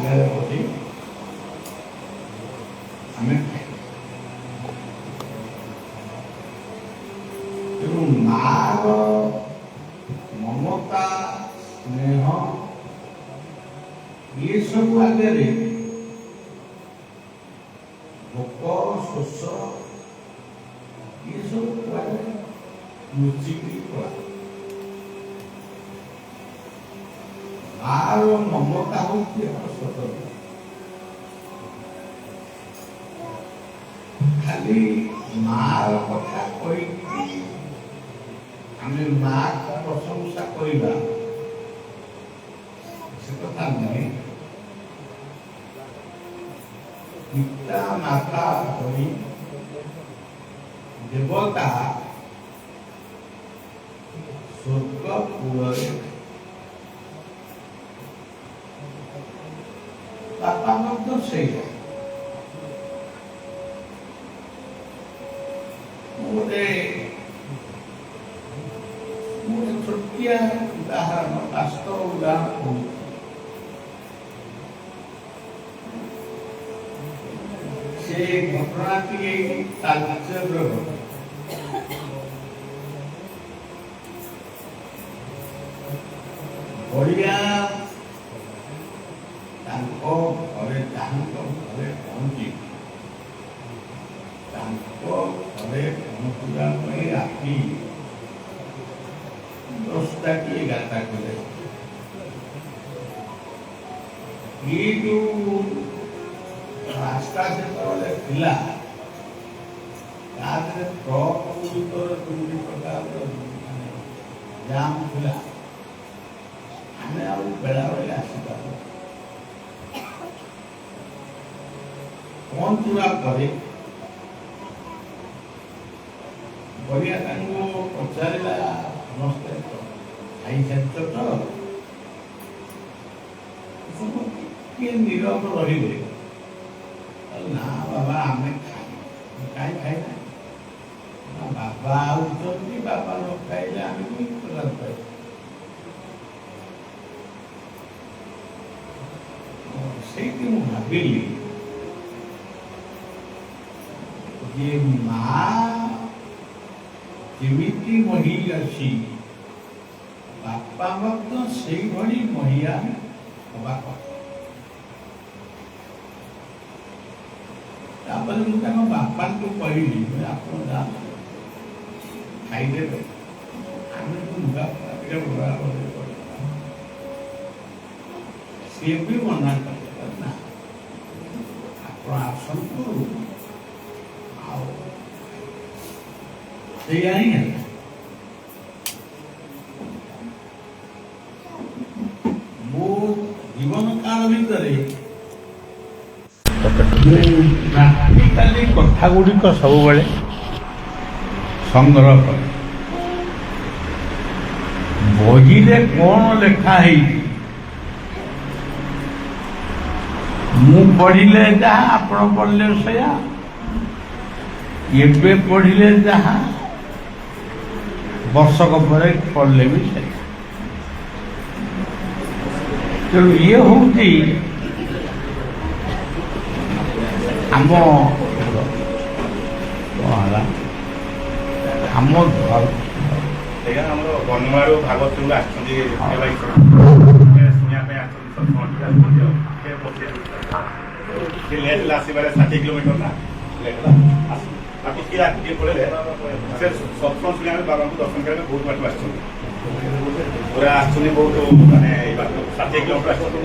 ଆଗରେ ବସି ଆମେ ଖାଇବୁ। ତେଣୁ ମାର ମମତା ସ୍ନେହ ଏସବୁ ଆଗରେ ଭୋକ ଶୋଷ ଏସବୁ କୁଆଡ଼େ ଲୁଚିକି ପଳା। ମାର ମମତା ହଉଛି ଏକ ସ୍ୱତନ୍ତ୍ର। ଖାଲି ମାର କଥା କହିକି ଆମେ ମାକୁ ପ୍ରଶଂସା କରିବା ସେ କଥା ନୁହେଁ। ପିତା ମାତା ଭଳି ଦେବତା ସ୍ୱର୍ଗ କୂଳରେ ବାପା ମଧ୍ୟ ସେଇଆ। ଗୋଟେ ଛୋଟିଆ ଉଦାହରଣ, ବାସ୍ତବ ଉଦାହରଣ କହୁଛି। ସେ ଘଟଣାଟି ଏଇ ତାଳଚେରର। ବଳିଆ ତାଙ୍କ ଘରେ ଯାହାଙ୍କ ଘରେ ପହଞ୍ଚି ତାଙ୍କ ଘରେ ପହଞ୍ଚିବା ପାଇଁ ରାତି 10ଟା କି 11ଟା କଲେ। ଏଇ ଯୋଉ ରାସ୍ତା ଯେତେବେଳେ ଥିଲା ତା ଦେହରେ ଟ୍ରକ୍ ଗୁଡ଼ିକର ଦୁଇଟି ପ୍ରକାର ଜାମ୍ ଥିଲା। ଆମେ ଆଉ ବେଳାବେଳେ ଆସିପାରୁ। ପହଞ୍ଚିବା ପରେ ବଳିଆ ତାଙ୍କୁ ପଚାରିଲା, ସମସ୍ତେ ଖାଇସାରିଛ ତ? କିଏ ନୀରବ ରହିଲେ। ନା ବାବା ଆମେ କାହିଁ ଖାଇନା। ବାବା ଆଉଛନ୍ତି, ବାବା ନ ଖାଇଲେ ଆମେ ବି ପାଇବୁ। ସେଇଠି ମୁଁ ଭାବିଲି ଯେ ମା ଯେମିତି ମହି ଅଛି ବାପା ମଧ୍ୟ ସେଇଭଳି ମହିଆ ହବା କଥା। ତାପରେ ମୁଁ ତାଙ୍କ ବାପାଙ୍କୁ କହିଲି, ଆପଣ ଯାଆନ୍ତୁ ଖାଇଦେବେ, ଆମେ ଲୁଗା ସିଏ ବି ମନା କଲେ, ନା ଆପଣ ଆସନ୍ତୁ। ଆଉ ସେଇଆ ହିଁ ହେଲା। ମୋ ଜୀବନ କାଳ ଭିତରେ ପ୍ରାକ୍ଟିକାଲି କଥା ଗୁଡ଼ିକ ସବୁବେଳେ ସଂଗ୍ରହ କରେ। ବହିରେ କ'ଣ ଲେଖା ହେଇଛି ମୁଁ ପଢ଼ିଲେ ଯାହା, ଆପଣ ପଢ଼ିଲେ ସେଇଆ, ଏବେ ପଢ଼ିଲେ ଯାହା, ବର୍ଷକ ପରେ ପଢ଼ିଲେ ବି ସେଇଆ। ତେଣୁ ଇଏ ହେଉଛି ଆମ ଆମର ବନମାରୁ ଭାଗବତ ଆସିଛନ୍ତି ଶୁଣିବା ପାଇଁ ଆସିଛନ୍ତି। ଲେଟ୍ ହେଲା ଆସିବାରେ 60 କିଲୋମିଟର ନା ଲେଟ୍ ହେଲା ବାକି କିଏ ଟିକେ ପଳେଇଲେ ସେ ସତ୍ସଙ୍ଗ ଶୁଣିବା ପାଇଁ ବାବାଙ୍କୁ ଦର୍ଶନ କରିବା ବହୁତ ବାଟକୁ ଆସିଛନ୍ତି। ପୁରା ଆସୁଛନ୍ତି ବହୁତ ମାନେ 60 କିଲୋମିଟର ଆସିଛନ୍ତି।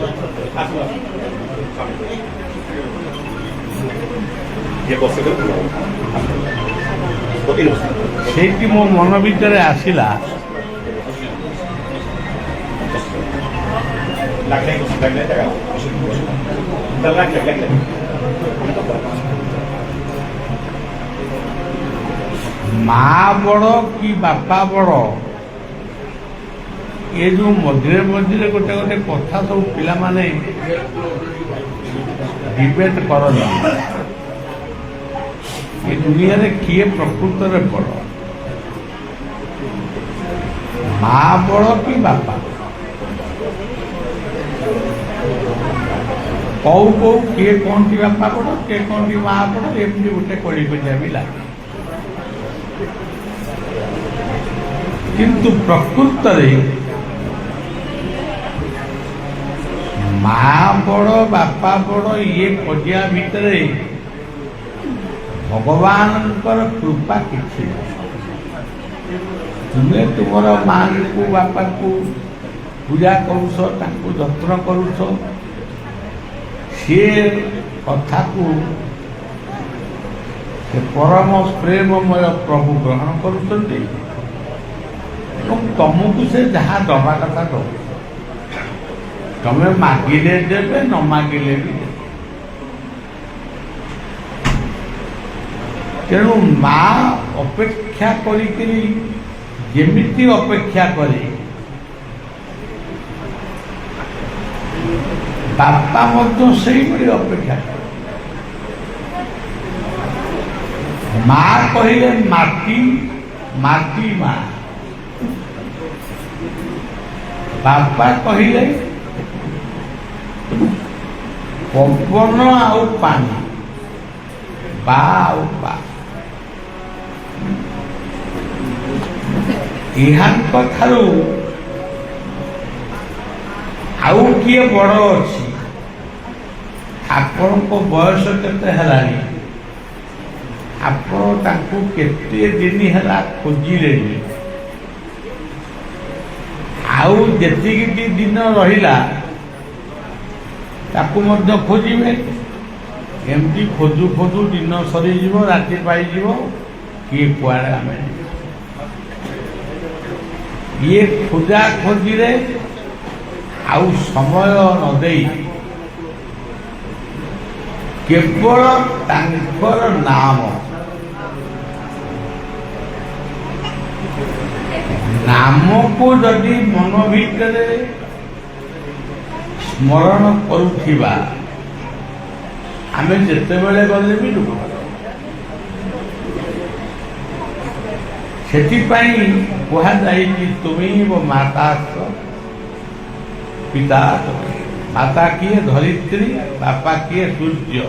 ସେଇଠି ମୋ ମନ ଭିତରେ ଆସିଲା ମା ବଡ଼ କି ବାପା ବଡ଼, ଏ ଯୋଉ ମଝିରେ ମଝିରେ ଗୋଟେ ଗୋଟେ କଥା ସବୁ ପିଲାମାନେ ଡିବେଟ୍ କରନ୍ତି। ଏ ଦୁନିଆରେ କିଏ ପ୍ରକୃତରେ ବଡ଼, ମା ବଡ଼ କି ବାପା? କହୁ କହୁ କିଏ କଣଟି ବାପା ବଡ଼ କିଏ କଣଟି ମା ବଡ଼ ଏମିତି ଗୋଟେ କଳି କଜିଆ ବି ଲାଗେ। କିନ୍ତୁ ପ୍ରକୃତରେ ମା ବଡ଼ ବାପା ବଡ଼ ଇଏ କଜିଆ ଭିତରେ ଭଗବାନଙ୍କର କୃପା କିଛି ନାହିଁ। ତୁମେ ତୁମର ମାଙ୍କୁ ବାପାଙ୍କୁ ପୂଜା କରୁଛ, ତାଙ୍କୁ ଯତ୍ନ କରୁଛ, ସିଏ କଥାକୁ ସେ ପରମ ପ୍ରେମମୟ ପ୍ରଭୁ ଗ୍ରହଣ କରୁଛନ୍ତି ଏବଂ ତମକୁ ସେ ଯାହା ଦବା କଥା ଦବ। ତମେ ମାଗିଲେ ଦେବେ, ନ ମାଗିଲେ ବି ଦେବେ। ତେଣୁ ମା ଅପେକ୍ଷା କରିକିରି ଯେମିତି ଅପେକ୍ଷା କରେ, ବାପା ମଧ୍ୟ ସେଇଭଳି ଅପେକ୍ଷା କରେ। ମା କହିଲେ ମାଟି, ମାଟି ମା। ବାପା କହିଲେ ପବନ ଆଉ ପାଣି, ବା ଆଉ ବା। ଏହାଙ୍କ ଠାରୁ ଆଉ କିଏ ବଡ଼ ଅଛି? ଆପଣଙ୍କ ବୟସ କେତେ ହେଲାଣି? ଆପଣ ତାଙ୍କୁ କେତେ ଦିନ ହେଲା ଖୋଜିଲେଣି? ଆଉ ଯେତିକି ଦିନ ରହିଲା ତାକୁ ମଧ୍ୟ ଖୋଜିବେ। ଏମିତି ଖୋଜୁ ଖୋଜୁ ଦିନ ସରିଯିବ, ରାତି ପାଇଯିବ, କିଏ କୁଆଡ଼େ ଆମେ ଇଏ ଖୋଜା ଖୋଜିରେ ଆଉ ସମୟ ନ ଦେଇ କେବଳ ତାଙ୍କର ନାମକୁ ଯଦି ମନ ଭିତରେ ସ୍ମରଣ କରୁଥିବା, ଆମେ ଯେତେବେଳେ ଗଲେ ବି ଲୋକ। ସେଥିପାଇଁ କୁହାଯାଇଛି ତୁମେବ ମାତା ପିତା। ମାତା କିଏ? ଧରିତ୍ରୀ। ବାପା କିଏ? ସୂର୍ଯ୍ୟ।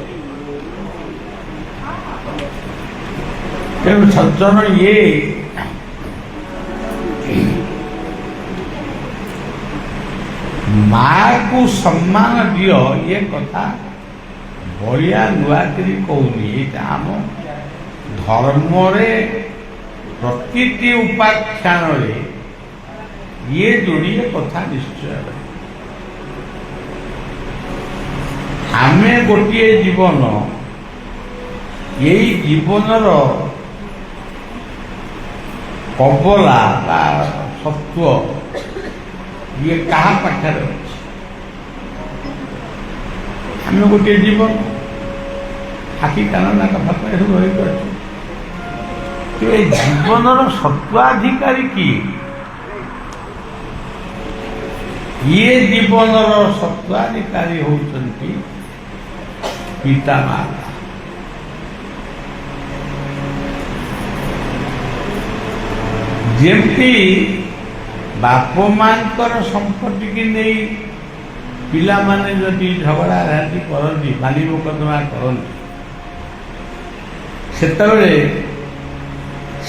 ତେଣୁ ସଜ୍ଜନ ଇଏ ମାକୁ ସମ୍ମାନ ଦିଅ, ଇଏ କଥା ବଳିଆ ନୂଆକିରି କହୁନି। ଏଇଟା ଆମ ଧର୍ମରେ ପ୍ରତିଟି ଉପାଖ୍ୟାନରେ ଇଏ ଯୋଡ଼ିଏ କଥା ନିଶ୍ଚୟ। ଆମେ ଗୋଟିଏ ଜୀବନ, ଏଇ ଜୀବନର କବଲା ବା ସତ୍ତ୍ୱ ଇଏ କାହା ପାଖରେ ଅଛି? ଆମେ ଗୋଟିଏ ଜୀବନ, ଆଖି କାନ ନାକ ଫାକ ଏସବୁ ରହିକି ଅଛୁ। ଏ ଜୀବନର ସତ୍ତ୍ୱାଧିକାରୀ କିଏ? ଇଏ ଜୀବନର ସତ୍ତ୍ୱାଧିକାରୀ ହେଉଛନ୍ତି ପିତା ମାତା। ଯେମିତି ବାପ ମାଙ୍କର ସମ୍ପତ୍ତିକି ନେଇ ପିଲାମାନେ ଯଦି ଝଗଡ଼ା ଝାଟି କରନ୍ତି, ବାଲି ମୋକଦ୍ଦମା କରନ୍ତି, ସେତେବେଳେ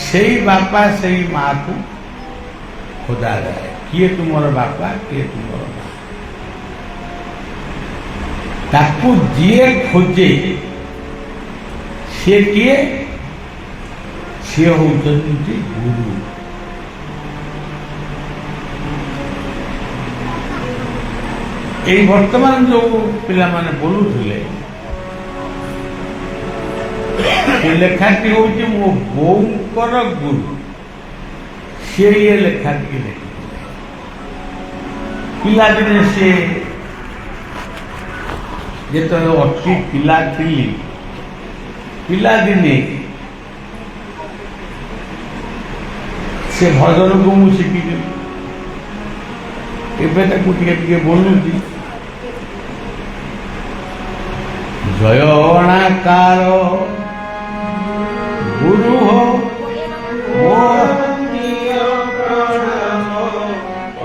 ସେଇ ବାପା ସେଇ ମାକୁ ଖୋଜାଯାଏ। କିଏ ତୁମର ବାପା, କିଏ ତୁମର ମା? ତାକୁ ଯିଏ ଖୋଜେ ସିଏ କିଏ? ସିଏ ହେଉଛନ୍ତି ଗୁରୁ। এই ବର୍ତ୍ତମାନ ଯୋଉ ପିଲାମାନେ ବୋଲୁଥିଲେ, ଏ ଲେଖାଟି ହେଉଛି ମୋ ବୋଉଙ୍କର ଗୁରୁ। ସିଏ ଏ ଲେଖାଟି ଲେଖିଥିଲେ। ପିଲାଦିନେ ସେ ଯେତେବେଳେ ଅତି ପିଲା ଥିଲି, ପିଲାଦିନେ ସେ ଭଜନକୁ ମୁଁ ଶିଖିଥିଲି। ଏବେ ତାକୁ ଟିକେ ଟିକେ ବୋଲୁଛି। ଜୟଣାକାର ଗୁରୁ ହୋ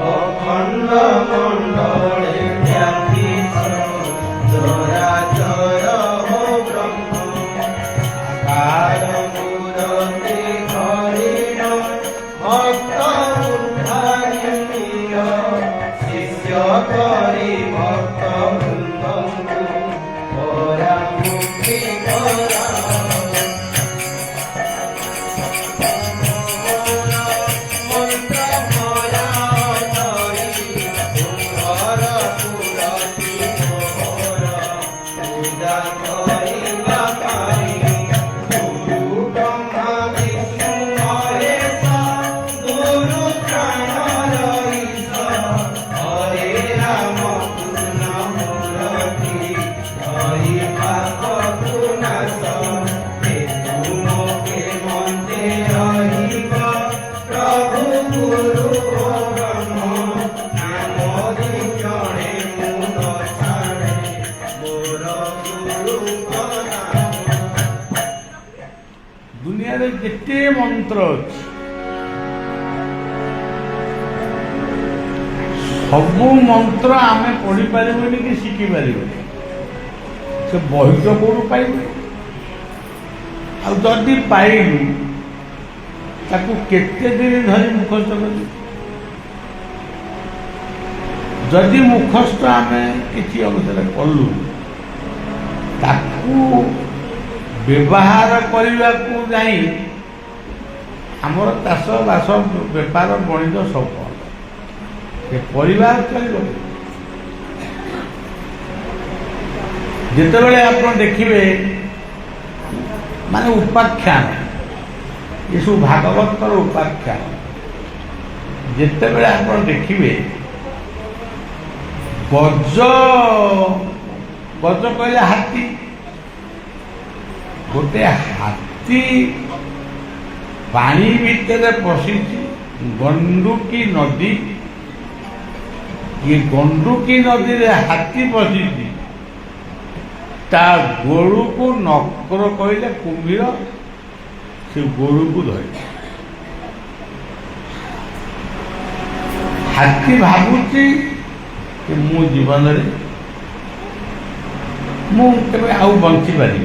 ଅଖଣ୍ଡ ମଣ୍ଡଳେ ବେଦରେ ଯେତେ ମନ୍ତ୍ର ଅଛି ସବୁ ମନ୍ତ୍ର ଆମେ ପଢ଼ିପାରିବୁନି କି ଶିଖିପାରିବୁନି। ସେ ବହି ତ କୋଉଠୁ ପାଇବୁ? ଆଉ ଯଦି ପାଇଲୁ ତାକୁ କେତେ ଦିନ ଧରି ମୁଖସ୍ଥ କରିବୁ? ଯଦି ମୁଖସ୍ଥ ଆମେ କିଛି ଅବସର କଲୁ ତାକୁ ବ୍ୟବହାର କରିବାକୁ ଯାଇ ଆମର ଚାଷ ବାସ ବେପାର ବଣିଜ ସବୁ ସେ ପରିବାର ଚଳିବ। ଯେତେବେଳେ ଆପଣ ଦେଖିବେ ମାନେ ଉପାଖ୍ୟାନ ଏସବୁ ଭାଗବତର ଉପାଖ୍ୟାନ ଯେତେବେଳେ ଆପଣ ଦେଖିବେ ଗଜ ଗଜ କହିଲେ ହାତୀ, ଗୋଟେ ହାତୀ ପାଣି ଭିତରେ ପଶିଛି ଗଣ୍ଡୁକି ନଦୀ, ये गंडुकी नदी रे हाथी पशिची ता गोरु को नकर कहले कुम्भीर से गोरु को धर हाथी भावुची कि मु जीवन रे मु केबे आउ बंची पारि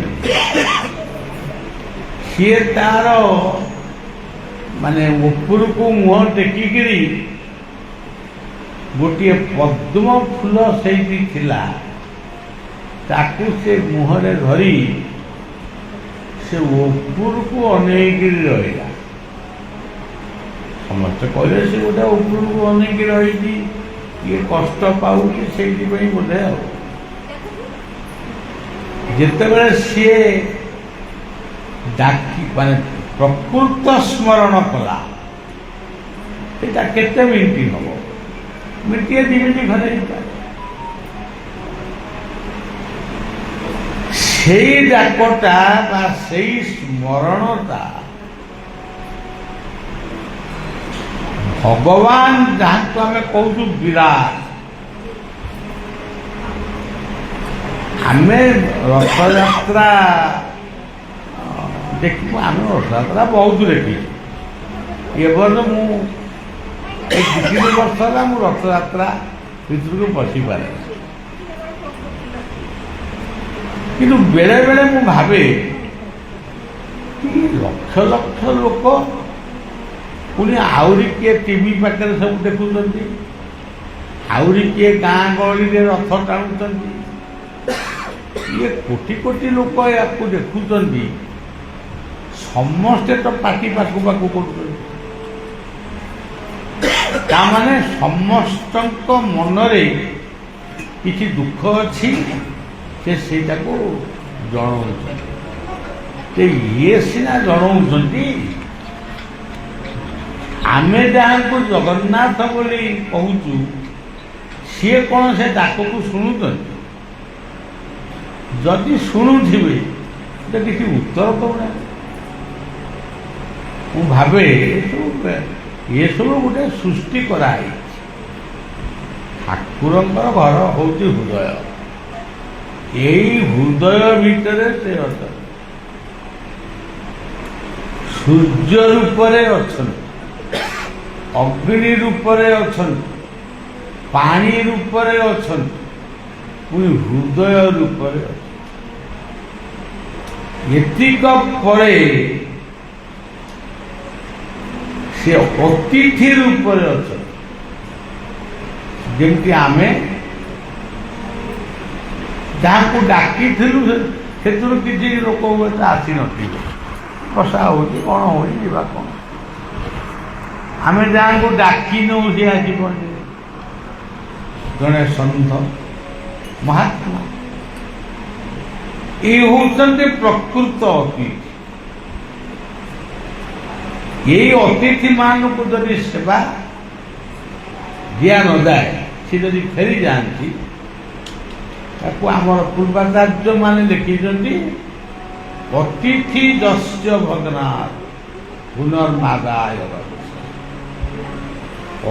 सी तार माने ऊपर को मुह टेकिकी गोटे पद्म फूल से ताकू से मुहरे धरी से ऊपर को अनेक रहा समस्त कहले से गोटे ऊपर को अनेक रही ये कष्ट पाऊँ से बोधे जिते सी डाकी मान प्रकृत स्मरण कला यहाँ केते मिनिट हम मिट्टी दिमिटी घरे से डाकटा बा से स्मरणटा भगवान जहाँ को आम कहूँ विराट आम रथयात्रा देखू आम रथयात्रा बहुत देखी ये वर्ष मु एक 2-3 वर्ष है मु रथयात्रा भितर को पशि पारे किंतु बेले बेले मु भावे कि लक्ष लक्ष लोक पुणी आउरी किए टीवी पाखे सब देखुं आउरी किए गाँ गहली रथ टाणुं ये कोटी कोटी लोक या देखुं समस्ते तो पार्टी पाखु पाखु कर ताने समस्त मनरे किसी दुख अच्छी से जनाऊँ ये सीना जनाऊँ आमे जहाँ को जगन्नाथ बोली कहूँ सी कौन से डाक को शुणुं जदि शुणुवे तो किसी उत्तर कौना मु भावे ये सब गोटे सृष्टि कराई ठाकुर घर हूँ हृदय यही हृदय भितर से अच्छा सूर्य रूपरे अच्छा अग्नि रूपरे अच्छा पानी रूपरे अच्छा पुणी हृदय रूपरे एतिक परे से अतिथि रूपरे अच्छा जमती आमे जहाँ को डाकी से किसी लोक आसी नसा हो कौन हो कौन आम जहाँ को डाकी नौ सी आसी पहुँचे जड़े सन्थ महात्मा ये होते प्रकृत अतिथि यही अतिथि मान को जब सेवा दिया न जाए सी जब फेरी जाती आमर पूर्वाचार्य मान लिखिं अतिथि दस्य भग्नात् पुनर्मादाय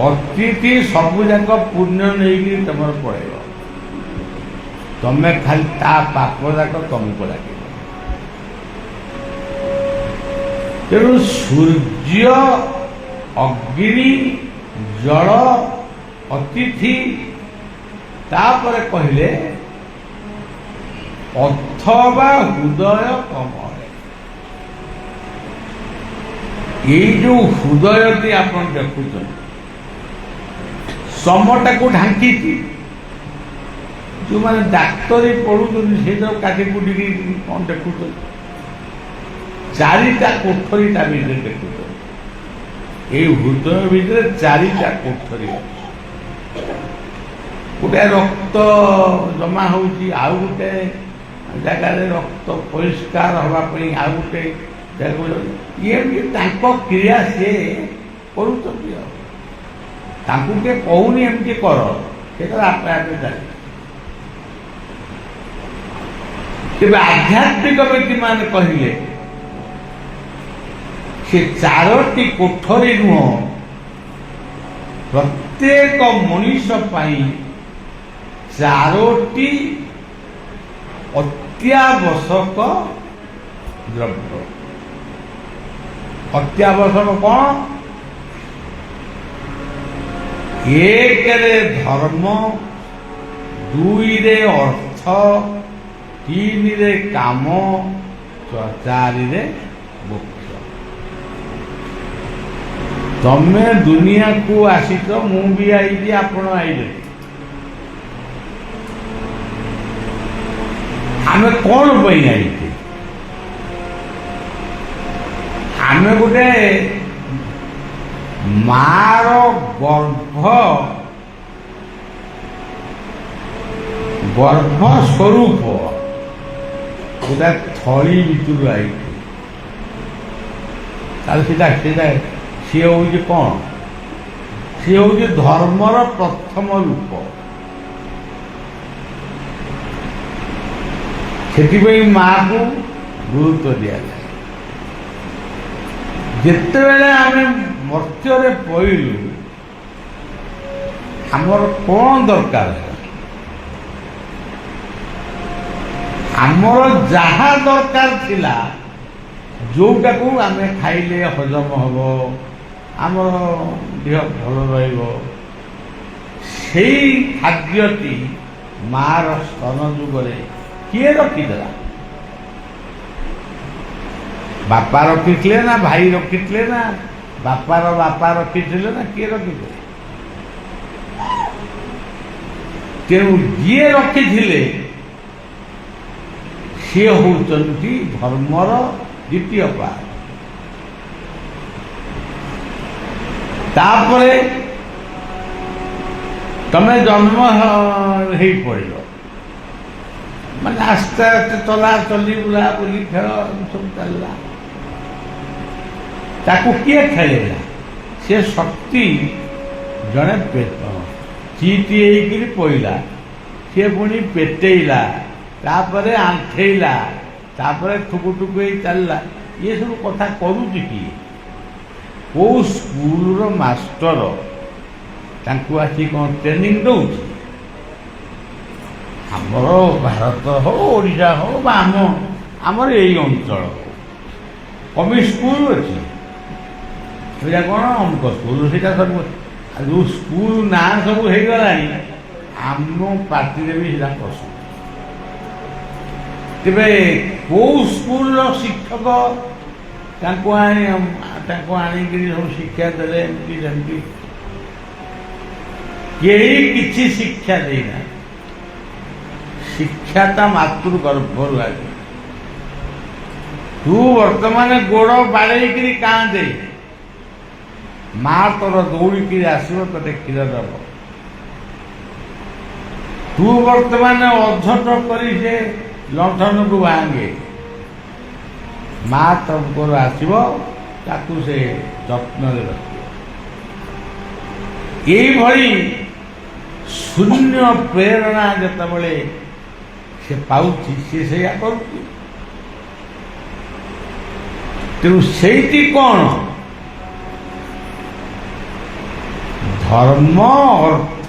अतिथि सबुजाक पुण्य नहीं तुम पड़ेग तुम्हें खाली ता पाप जाक तुमको लगे ତେଣୁ ସୂର୍ଯ୍ୟ, ଅଗ୍ନି, ଜଳ, ଅତିଥି, ତାପରେ କହିଲେ ଅଥବା ହୃଦୟ କମଳ। ଏଇ ଯୋଉ ହୃଦୟଟି ଆପଣ ଦେଖୁଛନ୍ତି ସମଟାକୁ ଢାଙ୍କିଛି। ଯୋଉମାନେ ଡାକ୍ତରୀ ପଢୁଛନ୍ତି ସେ ଯୋଉ କାଟି କୁଟିକି କଣ ଦେଖୁଛନ୍ତି, ଚାରିଟା କୋଠରୀ ତା ଭିତରେ ଦେଖୁଛନ୍ତି। ଏଇ ହୃଦୟ ଭିତରେ ଚାରିଟା କୋଠରୀ ଅଛି। ଗୋଟେ ରକ୍ତ ଜମା ହଉଛି, ଆଉ ଗୋଟେ ଜାଗାରେ ରକ୍ତ ପରିଷ୍କାର ହବା ପାଇଁ ଆଉ ଗୋଟେ ଜାଗାକୁ, ଏମିତି ତାଙ୍କ କ୍ରିୟା ସିଏ କରୁଛନ୍ତି। ଆଉ ତାଙ୍କୁ କିଏ କହୁନି ଏମିତି କର, ସେଟା ଆପେ ଆପେ ଚାଲିଛି। ତେବେ ଆଧ୍ୟାତ୍ମିକ ବ୍ୟକ୍ତିମାନେ କହିଲେ ସେ ଚାରୋଟି କୋଠରୀ ନୁହଁ, ପ୍ରତ୍ୟେକ ମଣିଷ ପାଇଁ ଚାରୋଟି ଅତ୍ୟାବଶ୍ୟକ ଦ୍ରବ୍ୟ। ଅତ୍ୟାବଶ୍ୟକ କଣ? ଏକରେ ଧର୍ମ, ଦୁଇରେ ଅର୍ଥ, ତିନିରେ କାମ, ଚାରିରେ ମୋକ୍ଷ। ତମେ ଦୁନିଆକୁ ଆସିଛ, ମୁଁ ବି ଆଇଛି, ଆପଣ ଆଇଲେ। ଆମେ କଣ ପାଇଁ ଆଇଛେ? ଆମେ ଗୋଟେ ମାର ଗର୍ଭ ସ୍ୱରୂପ ଗୋଟେ ଥଳି ଭିତରୁ ଆଇଛି। ତାହେଲେ ସେଟା ସିଏ ହଉଛି କଣ? ସିଏ ହଉଛି ଧର୍ମର ପ୍ରଥମ ରୂପ। ସେଥିପାଇଁ ମାକୁ ଗୁରୁତ୍ୱ ଦିଆଯାଏ। ଯେତେବେଳେ ଆମେ ମର୍ତ୍ତ୍ୟରେ ପଇଲୁ, ଆମର କଣ ଦରକାର? ଆମର ଯାହା ଦରକାର ଥିଲା, ଯୋଉଟାକୁ ଆମେ ଖାଇଲେ ହଜମ ହବ, ଆମର ଦେହ ଭଲ ରହିବ, ସେଇ ଖାଦ୍ୟଟି ମାର ସ୍ତନ ଯୁଗରେ କିଏ ରଖିଦେଲା? ବାପା ରଖିଥିଲେ ନା ଭାଇ ରଖିଥିଲେ ନା ବାପାର ବାପା ରଖିଥିଲେ ନା କିଏ ରଖିଥିଲେ? ତେଣୁ ଯିଏ ରଖିଥିଲେ ସିଏ ହଉଛନ୍ତି ଧର୍ମର ଦ୍ୱିତୀୟ ପାଦ। ତାପରେ ତମେ ଜନ୍ମ ହେଇ ପଡ଼ିଲ, ମାନେ ଆସ୍ତେ ଆସ୍ତେ ଚଲାଚଲି, ବୁଲାବୁଲି, ଖେଳ ସବୁ ଚାଲିଲା। ତାକୁ କିଏ ଖେଳେଇଲା? ସେ ଶକ୍ତି ଜଣେ ଚିଟି ହେଇକିରି ପଇଲା, ସିଏ ପୁଣି ପେଟେଇଲା, ତାପରେ ଆଣ୍ଠେଇଲା, ତାପରେ ଠୁକୁ ଠୁକୁ ହେଇ ଚାଲିଲା। ଇଏ ସବୁ କଥା କରୁଛି କିଏ? କୋଉ ସ୍କୁଲର ମାଷ୍ଟର ତାଙ୍କୁ ଆସି କ'ଣ ଟ୍ରେନିଂ ଦଉଛି? ଆମର ଭାରତ ହଉ, ଓଡ଼ିଶା ହଉ, ବା ଆମର ଏଇ ଅଞ୍ଚଳ କମି ସ୍କୁଲ ଅଛି, ସେଇଟା କ'ଣ ଅମୁକ ସ୍କୁଲ, ସେଇଟା ସବୁ ଯେଉଁ ସ୍କୁଲ ନାଁ ସବୁ ହେଇଗଲାଣି, ଆମ ପାର୍ଟିରେ ବି ସେଇଟା ପଶୁ। ତେବେ କୋଉ ସ୍କୁଲର ଶିକ୍ଷକ ତାଙ୍କୁ ଆଣିକିରି ସବୁ ଶିକ୍ଷା ଦେଲେ? ଏମିତି ସେମିତି କେହି କିଛି ଶିକ୍ଷା ଦେଇନାହାନ୍ତି। ଶିକ୍ଷା ତା ମାତୃ ଗର୍ଭରୁ ଆସେ। ତୁ ବର୍ତ୍ତମାନ ଗୋଡ଼ ବାଡ଼େଇକିରି କାନ୍ଦେ, ମା ତୋର ଦୌଡ଼ିକିରି ଆସିବ, ତୋତେ କ୍ଷୀର ଦେବ। ତୁ ବର୍ତ୍ତମାନ ଅଝଟ କରି ସେ ଲଣ୍ଠନକୁ ଭାଙ୍ଗେ, ମା ତୋର ଆସିବ, ତାକୁ ସେ ଯତ୍ନରେ ରଖିବ। ଏଇଭଳି ଶୂନ୍ୟ ପ୍ରେରଣା ଯେତେବେଳେ ସେ ପାଉଛି, ସେ ସେଇଆ କରୁଛି। ତେଣୁ ସେଇଠି କ'ଣ? ଧର୍ମ, ଅର୍ଥ,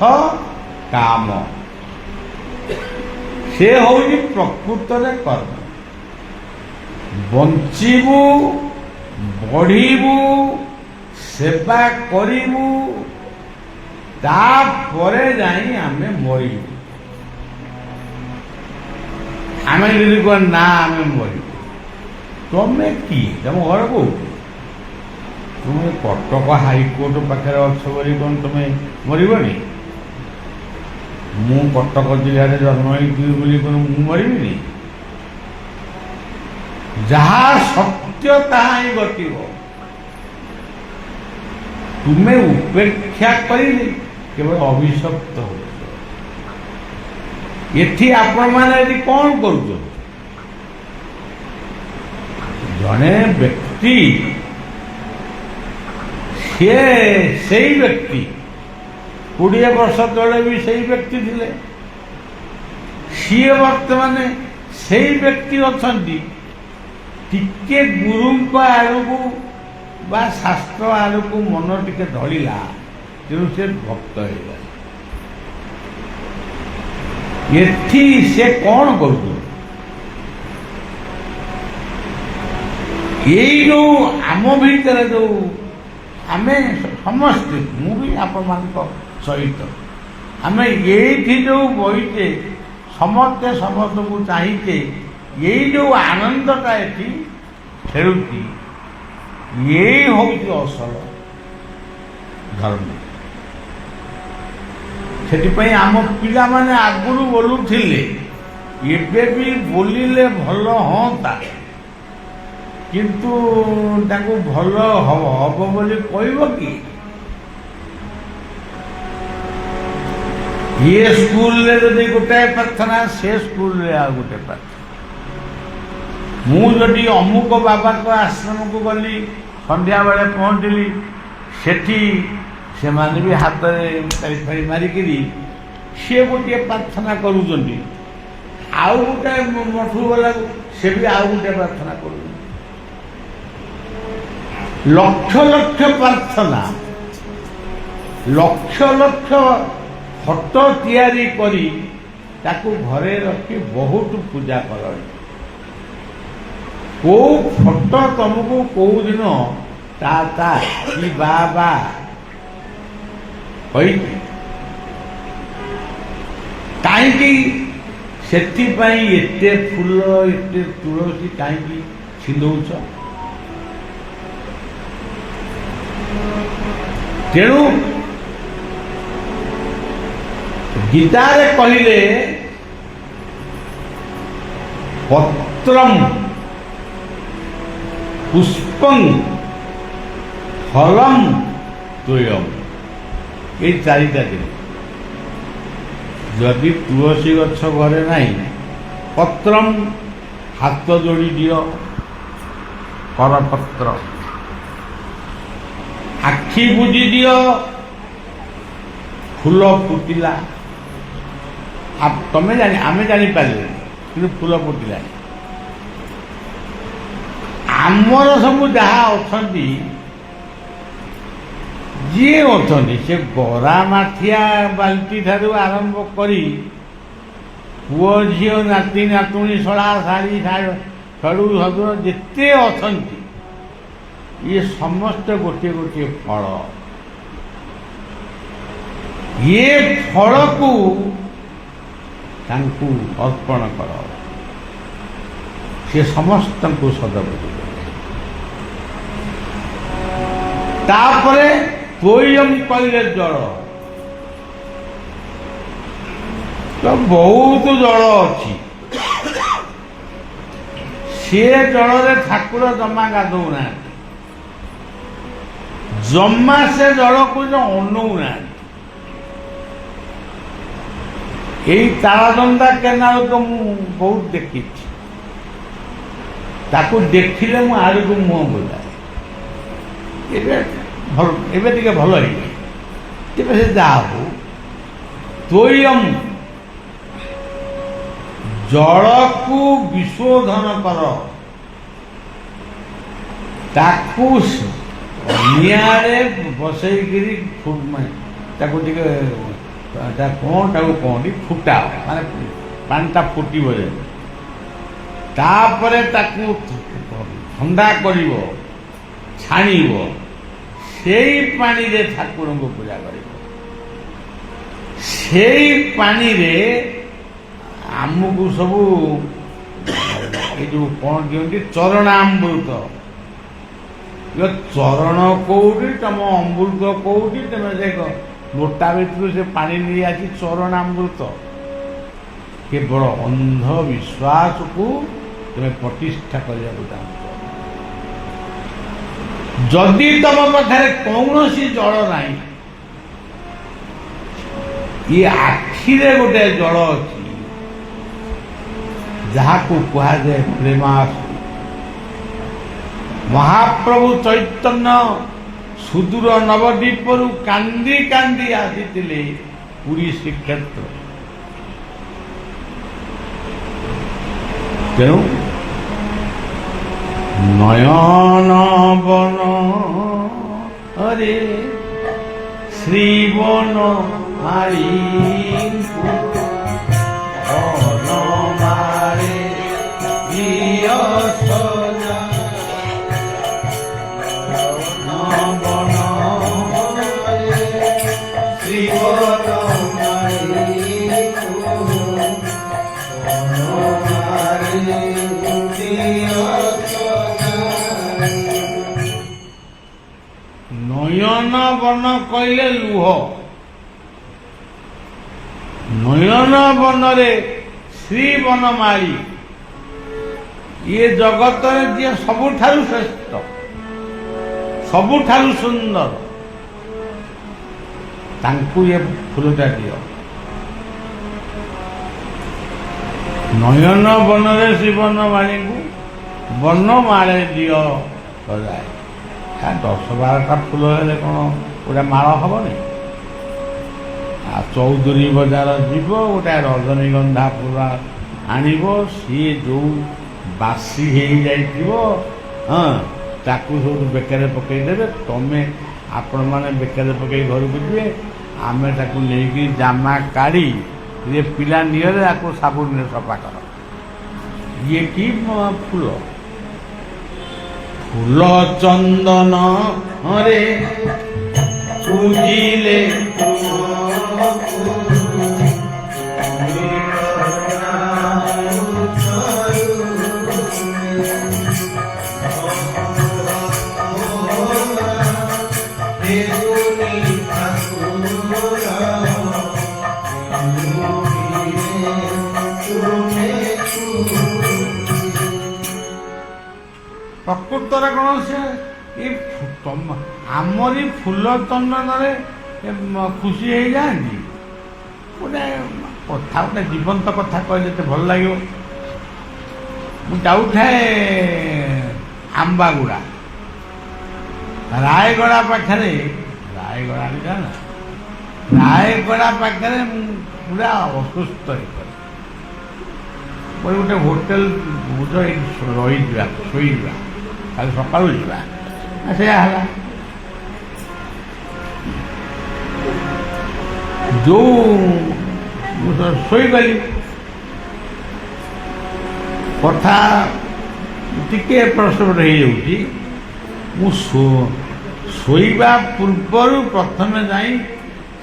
କାମ, ସେ ହଉଛି ପ୍ରକୃତରେ କର୍ମ। ବଞ୍ଚିବୁ ବଢ଼ିବୁ, ସେବା କରିବୁ, ତାପରେ ଯାଇ ଆମେ ମରିବୁ। ଆମେ ଯଦି କହ ନା ଆମେ ମରିବୁ, ତମେ କିଏ? ତମ ଘର କୋଉଠି? ତୁମେ କଟକ ହାଇକୋର୍ଟ ପାଖରେ ଅଛ ବୋଲି କ'ଣ ତମେ ମରିବନି? ମୁଁ କଟକ ଜିଲ୍ଲାରେ ଜନ୍ମ ହେଇଥିବି ବୋଲି କ'ଣ ମୁଁ ମରିବିନି? ଯାହା ସତ୍ୟ ତାହା ହିଁ ଘଟିବ। ତୁମେ ଉପେକ୍ଷା କରି କେବଳ ଅଭିଶପ୍ତ ହେଉଛ। ଏଠି ଆପଣମାନେ ଏଠି କ'ଣ କରୁଛନ୍ତି? ଜଣେ ବ୍ୟକ୍ତି, ସିଏ ସେଇ ବ୍ୟକ୍ତି 20 ବର୍ଷ ତଳେ ବି ସେଇ ବ୍ୟକ୍ତି ଥିଲେ, ସିଏ ବର୍ତ୍ତମାନ ସେଇ ବ୍ୟକ୍ତି ଅଛନ୍ତି। ଟିକେ ଗୁରୁଙ୍କ ଆଡ଼କୁ ବା ଶାସ୍ତ୍ର ଆଡ଼କୁ ମନ ଟିକେ ଢଳିଲା, ତେଣୁ ସେ ଭକ୍ତ ହେଇଗଲା। ଏଠି ସେ କ'ଣ କରୁଛନ୍ତି? ଏଇ ଯୋଉ ଆମ ଭିତରେ ଯୋଉ ଆମେ ସମସ୍ତେ, ମୁଁ ବି ଆପଣମାନଙ୍କ ସହିତ, ଆମେ ଏଇଠି ଯୋଉ ବହିଛେ, ସମସ୍ତେ ସମସ୍ତଙ୍କୁ ଚାହିଁଛେ, ଏଇ ଯୋଉ ଆନନ୍ଦଟା ଏଠି ଖେଳୁଛି, ଏଇ ହେଉଛି ଅସଲ ଧର୍ମ। ସେଥିପାଇଁ ଆମ ପିଲାମାନେ ଆଗରୁ ବୋଲୁଥିଲେ, ଏବେ ବି ବୋଲିଲେ ଭଲ ହୁଅନ୍ତା, କିନ୍ତୁ ତାଙ୍କୁ ଭଲ ହବ ବୋଲି କହିବ କି? ଏ ସ୍କୁଲରେ ଯଦି ଗୋଟାଏ ପ୍ରାର୍ଥନା, ସେ ସ୍କୁଲରେ ଆଉ ଗୋଟେ ପ୍ରାର୍ଥନା। ମୁଁ ଯଦି ଅମୁକ ବାବାଙ୍କ ଆଶ୍ରମକୁ ଗଲି, ସନ୍ଧ୍ୟାବେଳେ ପହଞ୍ଚିଲି, ସେଠି ସେମାନେ ବି ହାତରେ ତାଳି ଫାଳି ମାରିକିରି ସିଏ ଗୋଟିଏ ପ୍ରାର୍ଥନା କରୁଛନ୍ତି, ଆଉ ଗୋଟାଏ ମଠକୁ ଗଲାକୁ ସେ ବି ଆଉ ଗୋଟିଏ ପ୍ରାର୍ଥନା କରୁଛନ୍ତି। ଲକ୍ଷ ଲକ୍ଷ ପ୍ରାର୍ଥନା, ଲକ୍ଷ ଲକ୍ଷ ଫଟୋ ତିଆରି କରି ତାକୁ ଘରେ ରଖି ବହୁତ ପୂଜା କରନ୍ତି। କୋଉ ଫଟୋ ତମକୁ କୋଉ ଦିନ ତା କି ବା କହିଛି? କାହିଁକି ସେଥିପାଇଁ ଏତେ ଫୁଲ, ଏତେ ତୁଳସୀ କାହିଁକି ଛିଣ୍ଡଉଛ? ତେଣୁ ଗୀତାରେ କହିଲେ ପତ୍ରಂ ପୁଷ୍ପଂ ଫଲಂ ତୋୟମ୍, এই ଚାରିଟା ଜିନିଷ। ଯଦି ତୁଳସୀ ଗଛ ଘରେ ନାହିଁ, ପତ୍ରମ୍ ହାତ ଯୋଡ଼ି ଦିଅ, କରପତ୍ର, ଆଖି ବୁଜି ଦିଅ, ଫୁଲ ଫୁଟିଲା, ତମେ ଆମେ ଜାଣିପାରିଲେ, କିନ୍ତୁ ଫୁଲ ଫୁଟିଲାନି। ଆମର ସବୁ ଯାହା ଅଛନ୍ତି, ଯିଏ ଅଛନ୍ତି, ସେ ଗରା ମାଠିଆ ବାଲ୍ଟି ଠାରୁ ଆରମ୍ଭ କରି ପୁଅ ଝିଅ ନାତି ନାତୁଣୀ ଶଳା ଶାଢ଼ୀ ସଡ଼ୁ ସଦୁର ଯେତେ ଅଛନ୍ତି, ଇଏ ସମସ୍ତେ ଗୋଟିଏ ଗୋଟିଏ ଫଳ। ଇଏ ଫଳକୁ ତାଙ୍କୁ ଅର୍ପଣ କର, ସେ ସମସ୍ତଙ୍କୁ ସଦବୁଝ। ତାପରେ ତୋୟମ୍ କହିଲେ ଜଳ, ତ ବହୁତ ଜଳ ଅଛି, ସେ ଜଳରେ ଠାକୁର ଜମା ଗାଧଉନାହାନ୍ତି, ଜମା ସେ ଜଳକୁ ଅନଉନାହାନ୍ତି। ଏଇ ତାଳଦଣ୍ଡା କେନାଲ ତ ମୁଁ ବହୁତ ଦେଖିଛି, ତାକୁ ଦେଖିଲେ ମୁଁ ଆଡ଼କୁ ମୁହଁ ବୁଲାଏ। ଏବେ ଟିକେ ଭଲ ହେଇଯାଏ। ତେବେ ସେ ଯାହା ହଉ, ତୋୟମ୍ ଜଳକୁ ବିଶୋଧନ କର, ତାକୁ ନିଆଁରେ ବସେଇକିରି ତାକୁ ଟିକେ ତାକୁ କହନ୍ତି ଫୁଟାଅ, ମାନେ ପାଣିଟା ଫୁଟିବ ଯେମିତି। ତାପରେ ତାକୁ ଥଣ୍ଡା କରିବ, ଛାଣିବ, ସେଇ ପାଣିରେ ଠାକୁରଙ୍କୁ ପୂଜା କରିବ। ସେଇ ପାଣିରେ ଆମକୁ ସବୁ ଏଇ ଯୋଉ କ'ଣ ଦିଅନ୍ତି ଚରଣାମୃତ। ଚରଣ କୋଉଠି, ତମ ଅମୃତ କୋଉଠି? ତମେ ଦେଖ ଲୋଟା ଭିତରୁ ସେ ପାଣି ନେଇ ଆସି ଚରଣାମୃତ। କେବଳ ଅନ୍ଧବିଶ୍ୱାସକୁ ତମେ ପ୍ରତିଷ୍ଠା କରିବାକୁ ଚାହୁଁଛ। ଯଦି ତମ ପାଖରେ କୌଣସି ଜଳ ନାହିଁ, ଇଏ ଆଖିରେ ଗୋଟେ ଜଳ ଅଛି ଯାହାକୁ କୁହାଯାଏ ପ୍ରେମାସୁ। ମହାପ୍ରଭୁ ଚୈତନ୍ୟ ସୁଦୂର ନବଦ୍ୱୀପରୁ କାନ୍ଦି କାନ୍ଦି ଆସିଥିଲେ ପୁରୀ ଶ୍ରୀକ୍ଷେତ୍ର। ତେଣୁ ନୟନ ବନ ହରେ ଶ୍ରୀବନ ମାଳି ମାରେ ପ୍ରିୟ ସଜା ବନ ଶ୍ରୀବନ ନୟନ ବନ କହିଲେ ଲୁହ। ନୟନ ବନରେ ଶ୍ରୀ ବନମାଳୀ, ଇଏ ଜଗତରେ ଯିଏ ସବୁଠାରୁ ଶ୍ରେଷ୍ଠ, ସବୁଠାରୁ ସୁନ୍ଦର, ତାଙ୍କୁ ଏ ଫୁଲଟା ଦିଅ। ନୟନ ବନରେ ଶ୍ରୀ ବନମାଳୀଙ୍କୁ ବନମାଳେ ଦିଅ ସଜାଏ। 10-12ଟା ଫୁଲ ହେଲେ କ'ଣ ଗୋଟେ ମାଳ ହବନି? ଆଉ ଚୌଧୁରୀ ବଜାର ଯିବ, ଗୋଟେ ରଜନୀଗନ୍ଧା ଫୁଲ ଆଣିବ, ସିଏ ଯେଉଁ ବାସି ହେଇଯାଇଥିବ, ହଁ, ତାକୁ ସବୁ ବେକରେ ପକେଇଦେବେ। ତମେ ଆପଣମାନେ ବେକରେ ପକେଇ ଘରକୁ ଯିବେ, ଆମେ ତାକୁ ନେଇକି ଜାମା କାଢ଼ି ଇଏ ପିଲା ନିଅରେ ତାକୁ ସାବୁନରେ ସଫା କର। ଇଏ କି ଫୁଲ? ଫୁଲ ଚନ୍ଦନ ରେ ପୂଜିଲେ ପ୍ରକୃତରେ କ'ଣ ସେ ଆମରି ଫୁଲ ଚନ୍ଦନରେ ଖୁସି ହେଇଯାଆନ୍ତି? ଗୋଟେ କଥା, ଗୋଟେ ଜୀବନ୍ତ କଥା କହିଲେ ଏତେ ଭଲ ଲାଗିବ। ମୁଁ ଯାଉଥାଏ ଆମ୍ବାଗୁଡ଼ା, ରାୟଗଡ଼ା ପାଖରେ, ରାୟଗଡ଼ା ନା, ରାୟଗଡ଼ା ପାଖରେ ମୁଁ ପୁରା ଅସୁସ୍ଥ ହେଇପାରିବି। ଗୋଟେ ହୋଟେଲ ରହିଯିବା, ଶୋଇଯିବା, କାଲି ସକାଳୁ ଯିବା। ସେଇଆ ହେଲା। ଯୋଉ ଶୋଇଗଲି, କଥା ଟିକେ ଏପଟ ସେପଟ ହେଇଯାଉଛି। ମୁଁ ଶୋଇବା ପୂର୍ବରୁ ପ୍ରଥମେ ଯାଇ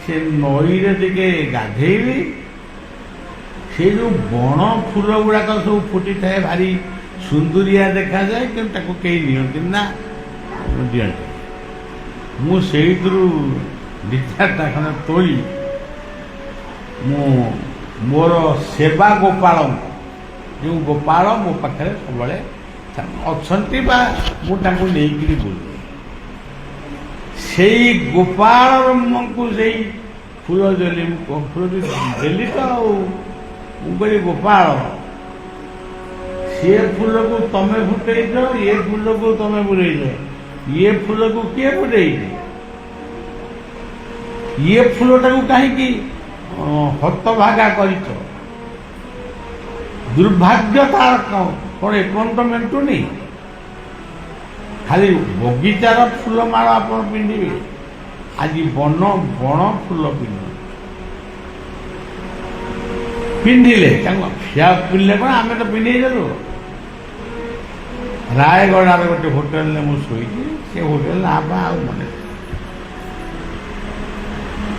ସେ ନଈରେ ଟିକେ ଗାଧେଇଲି। ସେ ଯେଉଁ ବଣ ଫୁଲ ଗୁଡ଼ାକ ସବୁ ଫୁଟିଥାଏ, ଭାରି ସୁନ୍ଦରିଆ ଦେଖାଯାଏ, କିନ୍ତୁ ତାକୁ କେହି ନିଅନ୍ତି ନା, ଦିଅନ୍ତି। ମୁଁ ସେଇଥିରୁ ଦିଚାରିଟା ଖଣ୍ଡେ ତୋଳି ମୁଁ ମୋର ସେବା ଗୋପାଳ, ଯେଉଁ ଗୋପାଳ ମୋ ପାଖରେ ସବୁବେଳେ ଅଛନ୍ତି ବା ମୁଁ ତାଙ୍କୁ ନେଇକିରି ବୁଲି, ସେଇ ଗୋପାଳଙ୍କୁ ସେଇ ଫୁଲ ଦେଲି। ଫୁଲ ଦେଲି ତ, ଆଉ ମୁଁ କହିଲି ଗୋପାଳ, ସିଏ ଫୁଲକୁ ତମେ ଫୁଟେଇଛ, ଇଏ ଫୁଲକୁ ତମେ ବୁଲେଇଛ, ଇଏ ଫୁଲକୁ କିଏ ଫୁଟେଇଛି? ଇଏ ଫୁଲଟାକୁ କାହିଁକି ହତଭାଗା କରିଛ? ଦୁର୍ଭାଗ୍ୟ ତାର କ'ଣ ଏପର୍ଯ୍ୟନ୍ତ ମେଣ୍ଟୁନି? ଖାଲି ବଗିଚାର ଫୁଲମାଳ ଆପଣ ପିନ୍ଧିବେ, ଆଜି ବଣ ଫୁଲ ପିନ୍ଧିଲେ ତାଙ୍କୁ ପିନ୍ଧିଲେ କ'ଣ? ଆମେ ତ ପିନ୍ଧେଇ ଦେଲୁ। ରାୟଗଡ଼ାରେ ଗୋଟେ ହୋଟେଲରେ ମୁଁ ଶୋଇଛି। ସେ ହୋଟେଲ ନା ବା ଆଉ ମନେ ନାହିଁ।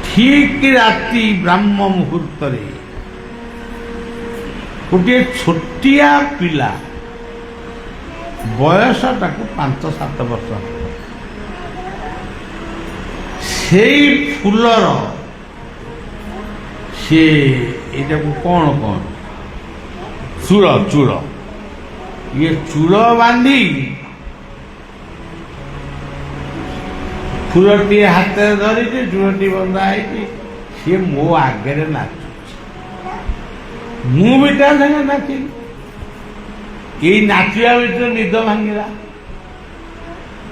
ଠିକ ରାତି ବ୍ରାହ୍ମ ମୁହୂର୍ତ୍ତରେ ଗୋଟିଏ ଛୋଟିଆ ପିଲା, ବୟସ ତାକୁ 5-7 ବର୍ଷ, ସେଇ ଫୁଲର ସେ ଏଇଟାକୁ କ'ଣ ଚୂଳ ଇଏ ଚୂଳ ବାନ୍ଧି ଫୁଲଟିଏ ହାତରେ ଧରିଛି, ଚୂଳଟି ବନ୍ଧା ହେଇଛି, ସିଏ ମୋ ଆଗରେ ନାଚୁଛି। ମୁଁ ବି ତା ସାଙ୍ଗେ ନାଚିଲି। ଏଇ ନାଚିବା ଭିତରେ ନିଦ ଭାଙ୍ଗିଲା।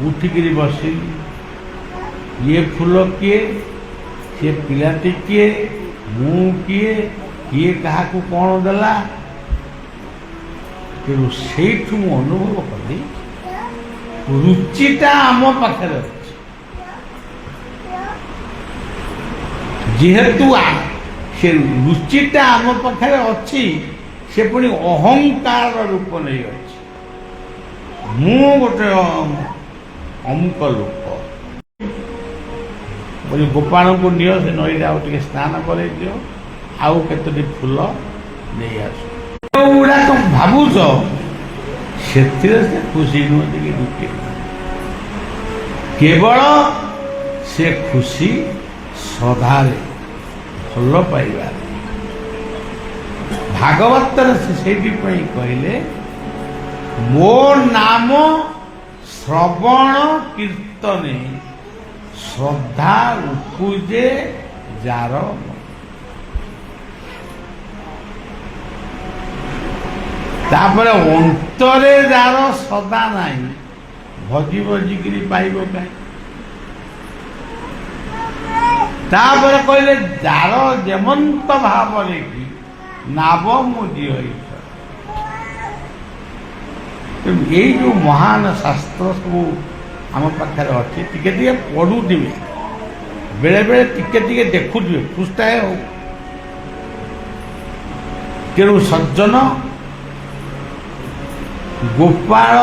ଉଠିକିରି ବସିଲି। ଇଏ ଫୁଲ କିଏ, ସେ ପିଲାଟି କିଏ, ମୁଁ କିଏ, କିଏ କାହାକୁ କ'ଣ ଦେଲା। ତେଣୁ ସେଇଠୁ ମୁଁ ଅନୁଭବ କଲି ରୁଚିଟା ଆମ ପାଖରେ ଅଛି। ଯେହେତୁ ସେ ରୁଚିଟା ଆମ ପାଖରେ ଅଛି, ସେ ପୁଣି ଅହଙ୍କାର ରୂପ ନେଇ ଅଛି। ମୁଁ ଗୋଟେ ଅମୁକ ଲୋକ ବୋଲି ଗୋପାଳଙ୍କୁ ନିଅ, ସେ ନଈରେ ଆଉ ଟିକେ ସ୍ନାନ କରେଇ ଦିଅ, ଆଉ କେତୋଟି ଫୁଲ ନେଇ ଆସ। ଗୁଡ଼ାକ ଭାବୁଛ ସେଥିରେ ସେ ଖୁସି ନୁହନ୍ତି କି ଦୁଃଖୀ। କେବଳ ସେ ଖୁସି ଶ୍ରଦ୍ଧାରେ, ଭଲ ପାଇବାରେ। ଭାଗବତରେ ସେ ସେଇଥିପାଇଁ କହିଲେ, ମୋ ନାମ ଶ୍ରବଣ କୀର୍ତ୍ତନେ ଶ୍ରଦ୍ଧା ଉପୁଜେ ଯାର। ତାପରେ ଅନ୍ତରେ ଯାର ଶ୍ରଦ୍ଧା ନାହିଁ, ଭଜି ଭଜିକିରି ପାଇବ କାହିଁ। ତାପରେ କହିଲେ, ଯାର ଯେମନ୍ତ ଭାବରେ କି ନାବ ମୁଁ ଦିଅ। ଏଇ ଯୋଉ ମହାନ ଶାସ୍ତ୍ର ସବୁ ଆମ ପାଖରେ ଅଛି, ଟିକେ ଟିକେ ପଢୁଥିବେ, ବେଳେ ବେଳେ ଟିକେ ଟିକେ ଦେଖୁଥିବେ, ପୃଷ୍ଠାଏ ହଉ। ତେଣୁ ସଜ୍ଜନ, ଗୋପାଳ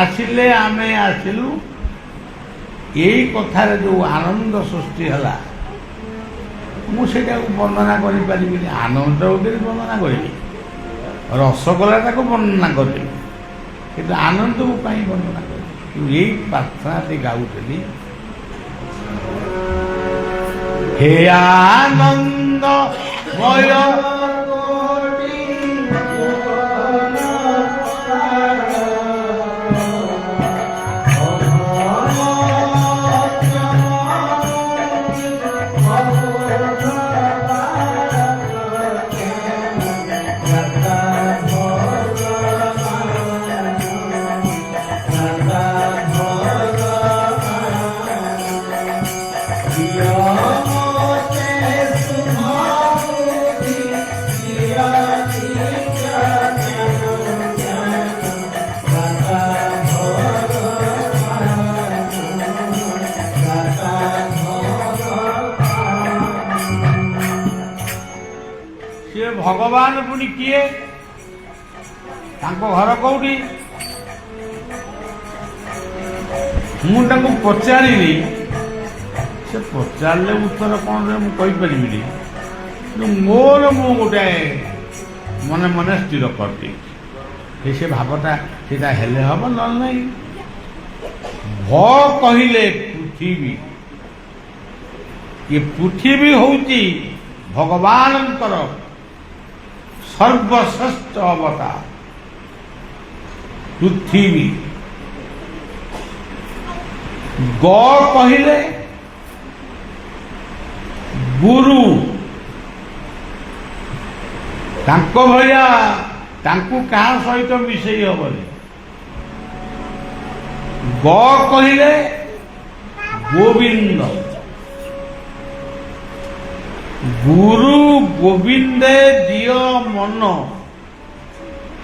ଆସିଲେ, ଆମେ ଆସିଲୁ, ଏଇ କଥାରେ ଯୋଉ ଆନନ୍ଦ ସୃଷ୍ଟି ହେଲା, ମୁଁ ସେଇଟାକୁ ବର୍ଣ୍ଣନା କରିପାରିବିନି। ଆନନ୍ଦ ଗୋଟେ ବର୍ଣ୍ଣନା କରିବି, ରସଗୋଲାଟାକୁ ବର୍ଣ୍ଣନା କରିବି, କିନ୍ତୁ ଆନନ୍ଦକୁ କାହିଁ ବର୍ଣ୍ଣନା କରିବି। ଏଇ ପ୍ରାର୍ଥନାଟି ଗାଉଥିଲି, ହେ ଆନନ୍ଦମୟ ଭଗବାନ ପୁଣି କିଏ, ତାଙ୍କ ଘର କୋଉଠି? ମୁଁ ତାଙ୍କୁ ପଚାରିଲି, ସେ ପଚାରିଲେ ଉତ୍ତର କ'ଣ ମୁଁ କହିପାରିବିନି, କିନ୍ତୁ ମୋର ମୁଁ ଗୋଟେ ମନେ ମନେ ସ୍ଥିର କରିଦେଇଛି। ସେ ଭାବଟା ସେଟା ହେଲେ ହବ, ନହେଲେ ନାହିଁ। ଭ କହିଲେ ପୃଥିବୀ, ଏ ପୃଥିବୀ ହଉଛି ଭଗବାନଙ୍କର ସର୍ବଶ୍ରେଷ୍ଠ ଅବତାର। ପୃଥିବୀ। ଗ କହିଲେ ଗୁରୁ, ତାଙ୍କ ଭଳିଆ ତାଙ୍କୁ କାହା ସହିତ ମିଶେଇ ହବନି। ଗ କହିଲେ ଗୋବିନ୍ଦ, ଗୁରୁ ଗୋବିନ୍ଦେ ଦିଅ ମନ।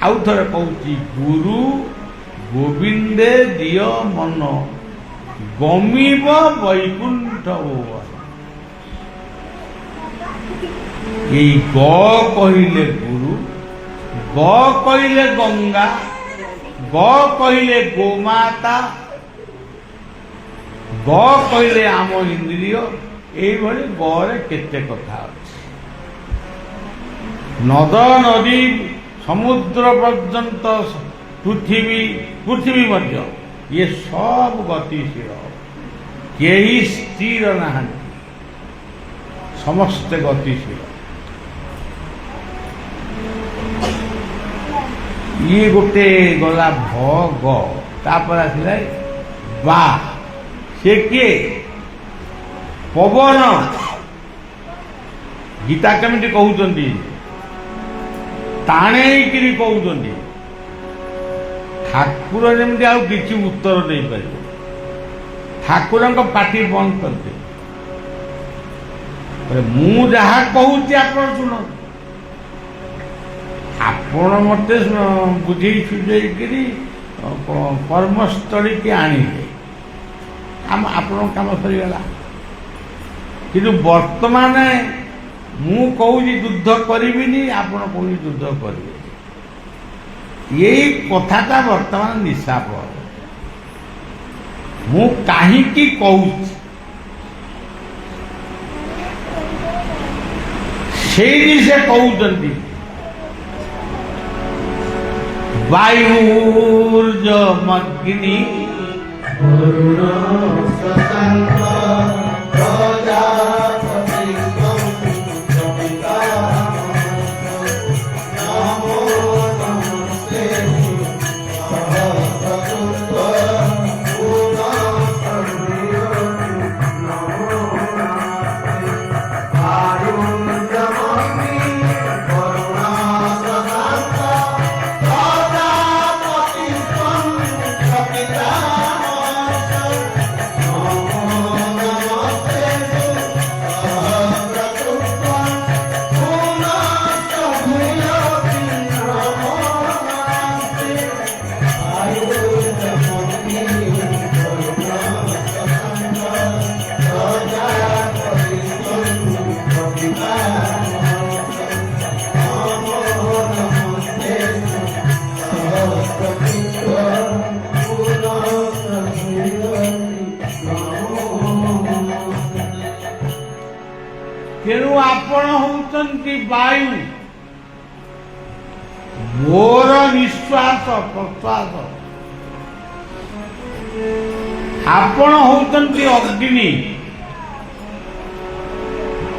ଆଉ ଥରେ କହୁଛି, ଗୁରୁ ଗୋବିନ୍ଦେ ଦିଅ ମନ, ଗମିବ ବୈକୁଣ୍ଠ ଭୁବନ। এই গ কহিলে গুরু, গ কহিলে গঙ্গা, ଗ କହିଲେ ଗୋମାତା, ଗ କହିଲେ ଆମ ଇନ୍ଦ୍ରିୟ, এইଭଳି ଗରେ କେତେ କଥା ଅଛି। ନଦ ନଦୀ ସମୁଦ୍ର ପର୍ଯ୍ୟନ୍ତ ପୃଥିବୀ ମଧ୍ୟ ଇଏ ସବୁ ଗତିଶୀଳ, କେହି ସ୍ଥିର ନାହାନ୍ତି, ସମସ୍ତେ ଗତିଶୀଳ। ଇଏ ଗୋଟେ ଗଲା ଭ ଗ, ତାପରେ ଆସିଲା ବା, ସେ କିଏ? ପବନ। ଗୀତା କେମିତି କହୁଛନ୍ତି? ଟାଣେଇକିରି କହୁଛନ୍ତି। ଠାକୁର ଯେମିତି ଆଉ କିଛି ଉତ୍ତର ଦେଇପାରିବ, ଠାକୁରଙ୍କ ପାଟି ବନ୍ଦ କରିଦେବେ। ମୁଁ ଯାହା କହୁଛି ଆପଣ ଶୁଣନ୍ତୁ। ଆପଣ ମତେ ବୁଝେଇ ସୁଝେଇକିରି କର୍ମସ୍ଥଳୀକି ଆଣିଲେ, ଆପଣଙ୍କ କାମ ସରିଗଲା। କିନ୍ତୁ ବର୍ତ୍ତମାନ ମୁଁ କହୁଛି ଯୁଦ୍ଧ କରିବିନି, ଆପଣ କହୁଛି ଯୁଦ୍ଧ କରିବେ। ଏଇ କଥାଟା ବର୍ତ୍ତମାନ ନିଶାପ। ମୁଁ କାହିଁକି କହୁଛି ସେଇଠି ସେ କହୁଛନ୍ତି ବାୟୁର୍ଜମଗ୍ନି ବରୁଣ ଶଶାଙ୍କ ପ୍ରଜାପତି ତେଣୁ ଆପଣ ହେଉଛନ୍ତି ବାୟୁ, ମୋର ନିଶ୍ୱାସ ପ୍ରଶ୍ୱାସ। ଆପଣ ହେଉଛନ୍ତି ଅଗ୍ନି।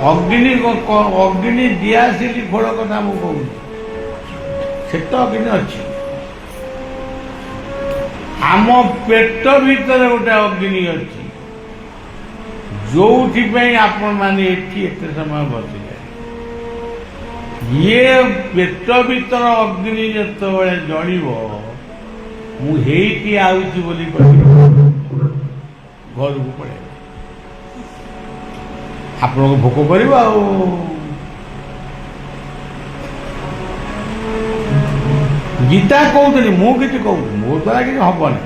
ଅଗ୍ନି ଦିଆସିଲି ଖୋଳ କଥା ମୁଁ କହୁଛି, ସେତ ଅଗ୍ନି ଅଛି। ଆମ ପେଟ ଭିତରେ ଗୋଟେ ଅଗ୍ନି ଅଛି, ଯୋଉଥିପାଇଁ ଆପଣମାନେ ଏଠି ଏତେ ସମୟ ବସିଲେ। ଇଏ ପେଟ ଭିତର ଅଗ୍ନି ଯେତେବେଳେ ଜଳିବ, ମୁଁ ହେଇକି ଆଉଛି ବୋଲି କହିବି ଘରକୁ ପଳେଇବ। ଆପଣଙ୍କୁ ଭୋକ କରିବ। ଆଉ ଗୀତା କହୁଥିଲି, ମୁଁ କିଛି କହୁଛି, ମୋ ଦ୍ୱାରା କିଛି ହବନି,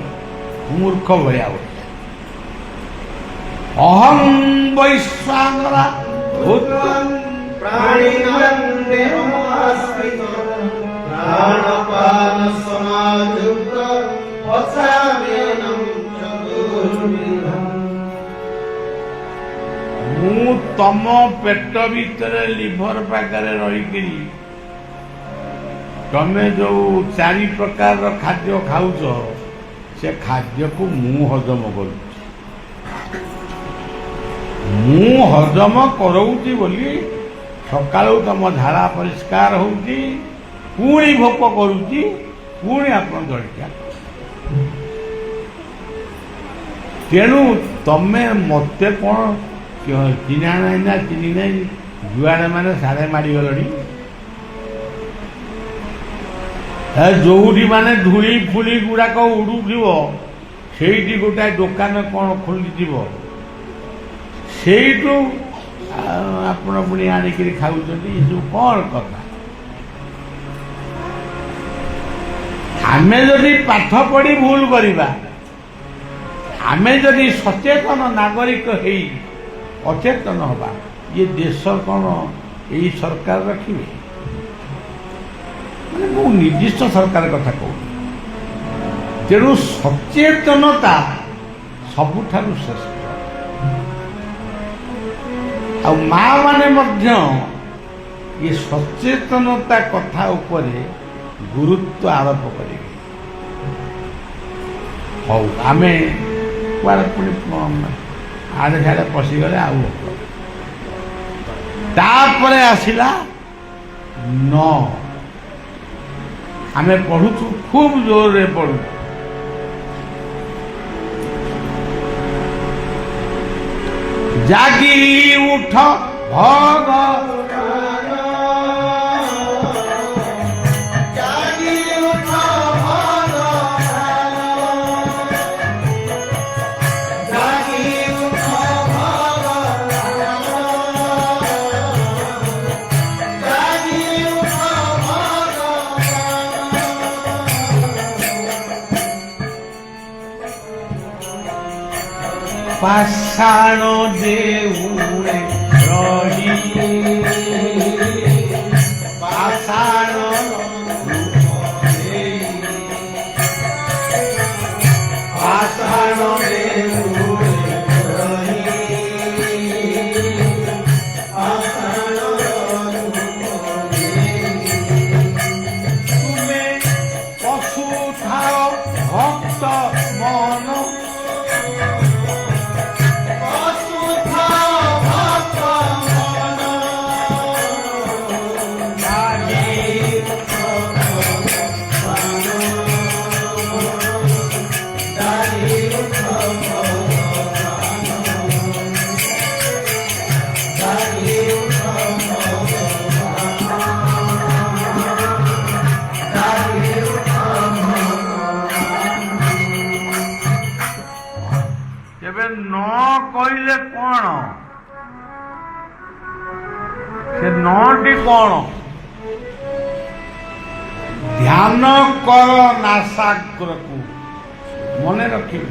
ମୁଁ ମୂର୍ଖ ଭଳିଆ ହଉଛି। ଅହଂ ବୈଶ୍ୱାନରା ଭୂତଂ ପ୍ରାଣିନାଂ ଦେହମାଶ୍ରିତଂ ପ୍ରାଣପାନ ସମାଯୁକ୍ତ ଅସାମ୍ୟେନଂ ଚତୁର୍ବିଧଂ। ମୁଁ ତମ ପେଟ ଭିତରେ ଲିଭର ପାଖରେ ରହିକିରି ତମେ ଯୋଉ 4 ପ୍ରକାରର ଖାଦ୍ୟ ଖାଉଛ, ସେ ଖାଦ୍ୟକୁ ମୁଁ ହଜମ କରୁଛି। ମୁଁ ହଜମ କରଉଛି ବୋଲି ସକାଳୁ ତମ ଝାଡ଼ା ପରିଷ୍କାର ହଉଛି, ପୁଣି ଭୋକ କରୁଛି, ପୁଣି ଆପଣ ଜଳଖିଆ। ତେଣୁ ତମେ ମତେ କ'ଣ ଚିହ୍ନା ନାହିଁ ନା ଚିହ୍ନି ନାହିଁ, ଯୁଆଡ଼େ ମାନେ ସାଡ଼େ ମାଡ଼ିଗଲଣି। ଯୋଉଠି ମାନେ ଧୂଳି ଫୁଳି ଗୁଡ଼ାକ ଉଡ଼ୁଥିବ, ସେଇଠି ଗୋଟାଏ ଦୋକାନ କ'ଣ ଖୋଲିଥିବ, ସେଇଠୁ ଆପଣ ପୁଣି ଆଣିକିରି ଖାଉଛନ୍ତି। ଏସବୁ କ'ଣ କଥା? ଆମେ ଯଦି ପାଠ ପଢ଼ି ଭୁଲ କରିବା, ଆମେ ଯଦି ସଚେତନ ନାଗରିକ ହେଇ ଅଚେତନ ହେବା, ଇଏ ଦେଶ କ'ଣ ଏଇ ସରକାର ରଖିବେ? ମାନେ ମୁଁ ନିର୍ଦ୍ଦିଷ୍ଟ ସରକାର କଥା କହୁଛି। ତେଣୁ ସଚେତନତା ସବୁଠାରୁ ଶ୍ରେଷ୍ଠ। ଆଉ ମା ମାନେ ମଧ୍ୟ ଏ ସଚେତନତା କଥା ଉପରେ ଗୁରୁତ୍ୱ ଆରୋପ କରିବେ। ହଉ ଆମେ କୁଆଡ଼େ ପୁଣି ଆଡ଼େ ସିଆଡ଼େ ପଶିଗଲେ ଆଉ ହବ। ତାପରେ ଆସିଲା ନ। ଆମେ ପଢୁଛୁ ଖୁବ୍ ଜୋରରେ ପଢୁଛୁ। ଜାଗି ଉଠ ଭଗବାନ, ଜାଗି ଉଠ ଭଗବାନ, ଜାଗି ଉଠ ଭଗବାନ, ଜାଗି ଉଠ ଭଗବାନ। ପାଷାଣ ଦେଉଳେ ରହି, ପାଷାଣ ପାଷାଣ ଦେଉଳେ ରହି, ପାଷାଣ ତୁମେ ପଶୁ ଥାଅ ଭକ୍ତ ମନ, କହିଲେ କଣ ସେ ନଟି କଣ? ଧ୍ୟାନ କର ନାସାଗ୍ରକୁ। ମନେ ରଖିବେ,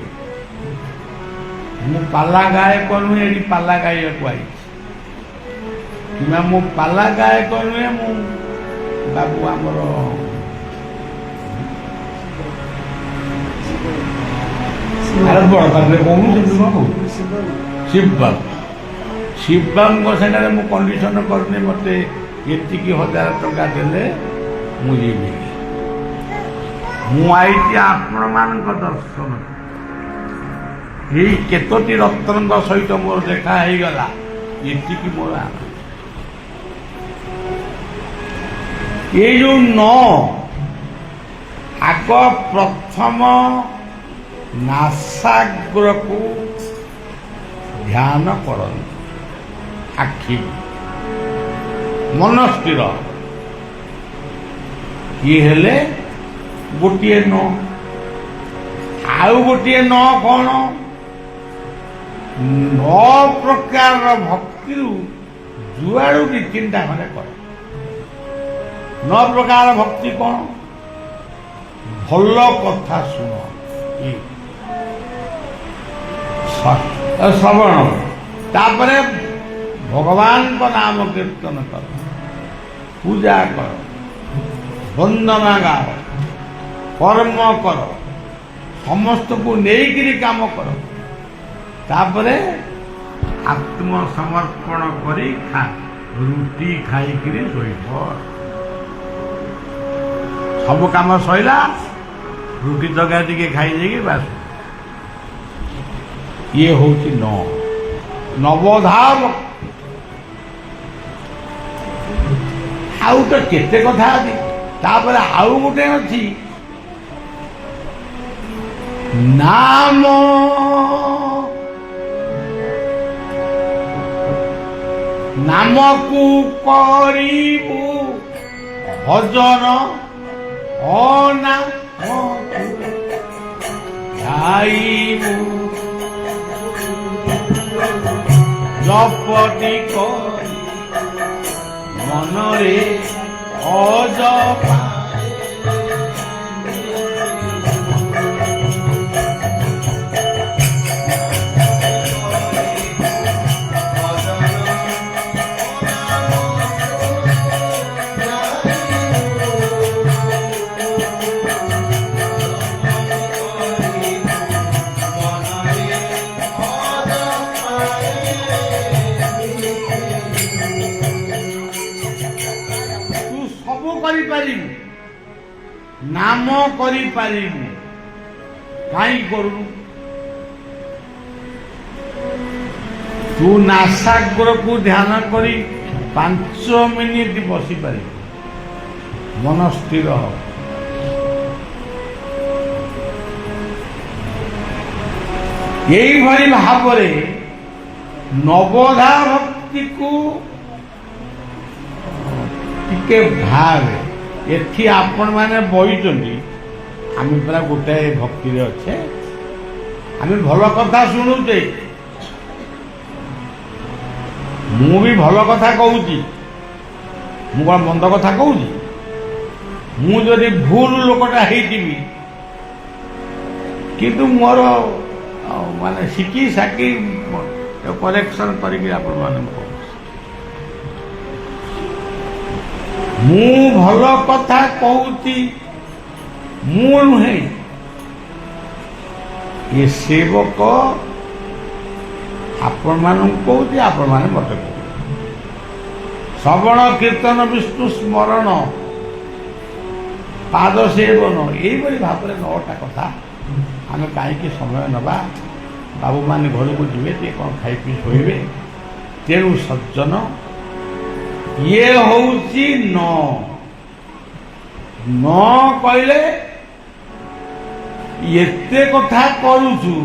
ମୁଁ ପାଲା ଗାୟକ ନୁହେଁ, ଏଠି ପାଲା ଗାଇବାକୁ ଆଇଛି, କିମ୍ବା ମୁଁ ପାଲା ଗାୟକ ନୁହେଁ, ମୁଁ ବାବୁ ଆମର ବଡ଼ ପାଖରେ କହୁନୁ ଶିବବାବୁଙ୍କ ସାଙ୍ଗରେ ମୁଁ କଣ୍ଡିସନ କରିନି, ମୋତେ ଏତିକି 1000 ଟଙ୍କା ଦେଲେ ମୁଁ ଯିବି। ମୁଁ ଆଇଛି ଆପଣମାନଙ୍କ ଦର୍ଶନ। ଏଇ କେତୋଟି ରତ୍ନଙ୍କ ସହିତ ମୋର ଦେଖା ହେଇଗଲା, ଏତିକି ମୋର ଏଇ ଯୋଉ ନ ଆଗ ପ୍ରଥମ ନାସାଗ୍ରକୁ ଧ୍ୟାନ କରନ୍ତୁ, ଆଖି ମନ ସ୍ଥିର। ଇଏ ହେଲେ ଗୋଟିଏ ନ। ଆଉ ଗୋଟିଏ ନ କଣ? 9 ପ୍ରକାରର ଭକ୍ତିରୁ ଯୁଆଡୁ 2-3ଟା ଖଣ୍ଡେ କର। 9 ପ୍ରକାର ଭକ୍ତି କଣ? ଭଲ କଥା ଶୁଣ, ଶ୍ରବଣ, ତାପରେ ଭଗବାନଙ୍କ ନାମ କୀର୍ତ୍ତନ କର, ପୂଜା କର, ବନ୍ଦନା ଗାଅ, କର୍ମ କର, ସମସ୍ତଙ୍କୁ ନେଇକିରି କାମ କର, ତାପରେ ଆତ୍ମସମର୍ପଣ କରି ରୁଟି ଖାଇକିରି ଶୋଇବ। ସବୁ କାମ ସଇଲା, ରୁଟି ତରକାରୀ ଟିକେ ଖାଇଦେଇକି ବାସ। ଇଏ ହଉଛି ନବଧା ଭକ୍ତି। ଆଉ ତ କେତେ କଥା ଅଛି। ତାପରେ ଆଉ ଗୋଟେ ଅଛି ନାମ। ନାମକୁ କରିବୁ ଭଜନ, ଗାଇବୁ ଜପଟି କରି ମନରେ ଅଜପା। ନାମ କରିପାରିବୁ କାହିଁ କରୁନୁ? ତୁ ନାସାଗ୍ରକୁ ଧ୍ୟାନ କରି 5 ମିନିଟ୍ ବସିପାରିବୁ, ମନ ସ୍ଥିର ହବ। ଏଇଭଳି ଭାବରେ ନବଧା ଭକ୍ତିକୁ ଟିକେ ଭାବେ। ଏଠି ଆପଣମାନେ ବହିଛନ୍ତି, ଆମେ ପୁରା ଗୋଟାଏ ଭକ୍ତିରେ ଅଛେ, ଆମେ ଭଲ କଥା ଶୁଣୁଛେ, ମୁଁ ବି ଭଲ କଥା କହୁଛି, ମୁଁ କଣ ମନ୍ଦ କଥା କହୁଛି? ମୁଁ ଯଦି ଭୁଲ ଲୋକଟା ହେଇଥିବି, କିନ୍ତୁ ମୋର ମାନେ ଶିଖି ସାକି କରେକ୍ସନ କରିକି ଆପଣମାନଙ୍କୁ କହୁଛି। ମୁଁ ଭଲ କଥା କହୁଛି, ମୁଁ ନୁହେଁ, ଏ ସେବକ ଆପଣମାନଙ୍କୁ କହୁଛି, ଆପଣମାନେ ମତେ କହୁଛି। ଶ୍ରବଣ କୀର୍ତ୍ତନ ବିଷ୍ଣୁ ସ୍ମରଣ ପାଦ ସେବନ, ଏଇଭଳି ଭାବରେ 9ଟା କଥା। ଆମେ କାହିଁକି ସମୟ ନେବା? ବାବୁମାନେ ଘରକୁ ଯିବେ, ଟିକେ କ'ଣ ଖାଇ ପିଇ ଶୋଇବେ। ତେଣୁ ସଜ୍ଜନ, ଇଏ ହଉଛି ନ କହିଲେ ଏତେ କଥା କରୁଛୁ,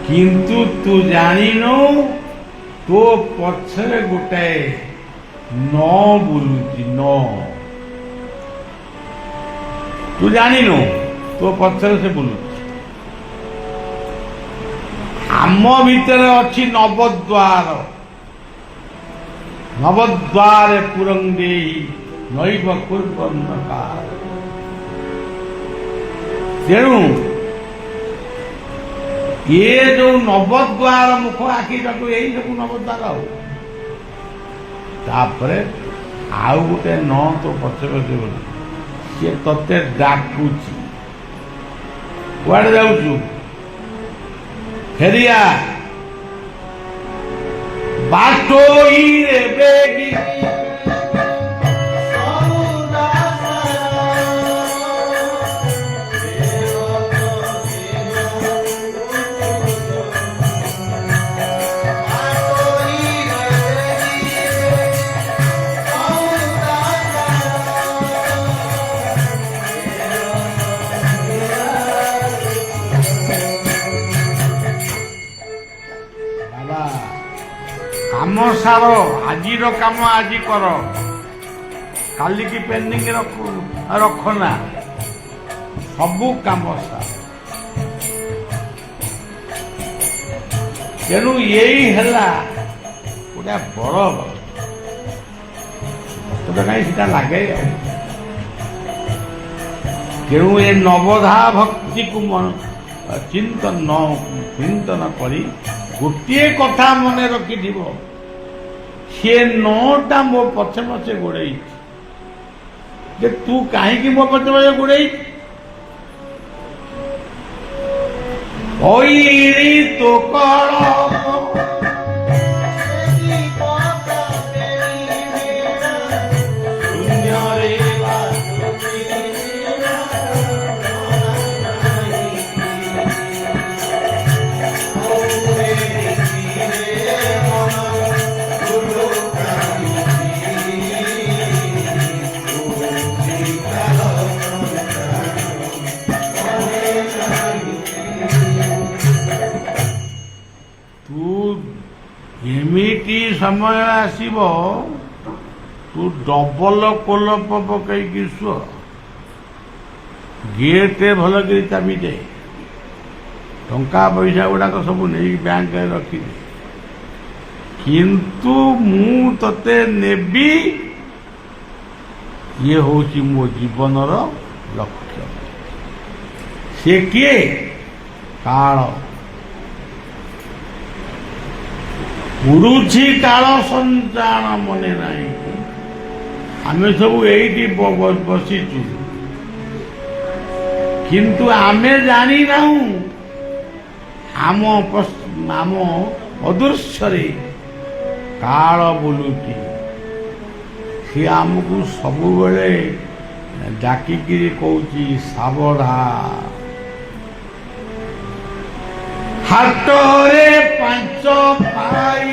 କିନ୍ତୁ ତୁ ଜାଣିନୁ ତୋ ପଛରେ ଗୋଟାଏ ନ ବୁଲୁଛି। ନ ତୁ ଜାଣିନୁ ତୋ ପଛରେ ସେ ବୁଲୁଛି। ଆମ ଭିତରେ ଅଛି ନବଦ୍ୱାର। ନବଦ୍ୱାରେ ପୁରଙ୍ଗେଇ ନୈବ କୁର୍ବନ୍ନକାର। ତେଣୁ ଏ ଯୋଉ ନବଦ୍ୱାର ମୁଖ ଆଖିଟାକୁ ଏଇ ସବୁ ନବଦ୍ୱାର। ଆଉ ତାପରେ ଆଉ ଗୋଟେ ନ ତୋ ପଛେ ପଛେ ବୋଲି ସିଏ ତତେ ଡାକୁଛି, କୁଆଡେ ଯାଉଛୁ? ଫେରିଆ ବାଟୋଇରେ ବେଗି କାମ ସାର, ଆଜିର କାମ ଆଜି କର, କାଲିକି ପେଣ୍ଡିଂ ରଖନା। ସବୁ କାମ ସାର। ତେଣୁ ଏଇ ହେଲା ଗୋଟେ ବଡ଼ ତୋତେ କାହିଁ ସେଟା ଲାଗେ। ତେଣୁ ଏ ନବଧା ଭକ୍ତିକୁ ଚିନ୍ତନ କରି ଗୋଟିଏ କଥା ମନେ ରଖିଥିବ, ସିଏ 9ଟା ମୋ ପଛେ ପଛେ ଗୋଡ଼େଇଛି। ଯେ ତୁ କାହିଁକି ମୋ ପଛେ ପଛେ ଗୋଡ଼େଇଛୁ? ଓଇରି ତୋ କଳ ଏମିତି ସମୟ ଆସିବ, ତୁ ଡବଲ କୋଲପ ପକେଇକି ଶୁଅ, ଗେଟ୍ ଭଲକରି ଚାବି ଦେ, ଟଙ୍କା ପଇସା ଗୁଡାକ ସବୁ ନେଇକି ବ୍ୟାଙ୍କରେ ରଖିଦେ, କିନ୍ତୁ ମୁଁ ତତେ ନେବି। ଇଏ ହଉଛି ମୋ ଜୀବନର ଲକ୍ଷ୍ୟ। ସେ କିଏ? କାଳ। ପୁରୁଛି କାଳ ସଞ୍ଚାଣ ମନେ ନାହିଁ। ଆମେ ସବୁ ଏଇଠି ବସିଛୁ, କିନ୍ତୁ ଆମେ ଜାଣିନାହୁଁ ଆମ ଅଦୃଶ୍ୟରେ କାଳ ବୁଲୁଛି। ସେ ଆମକୁ ସବୁବେଳେ ଡାକିକିରି କହୁଛି ସାବଧାନ, ହାତରେ 5 ପାଇ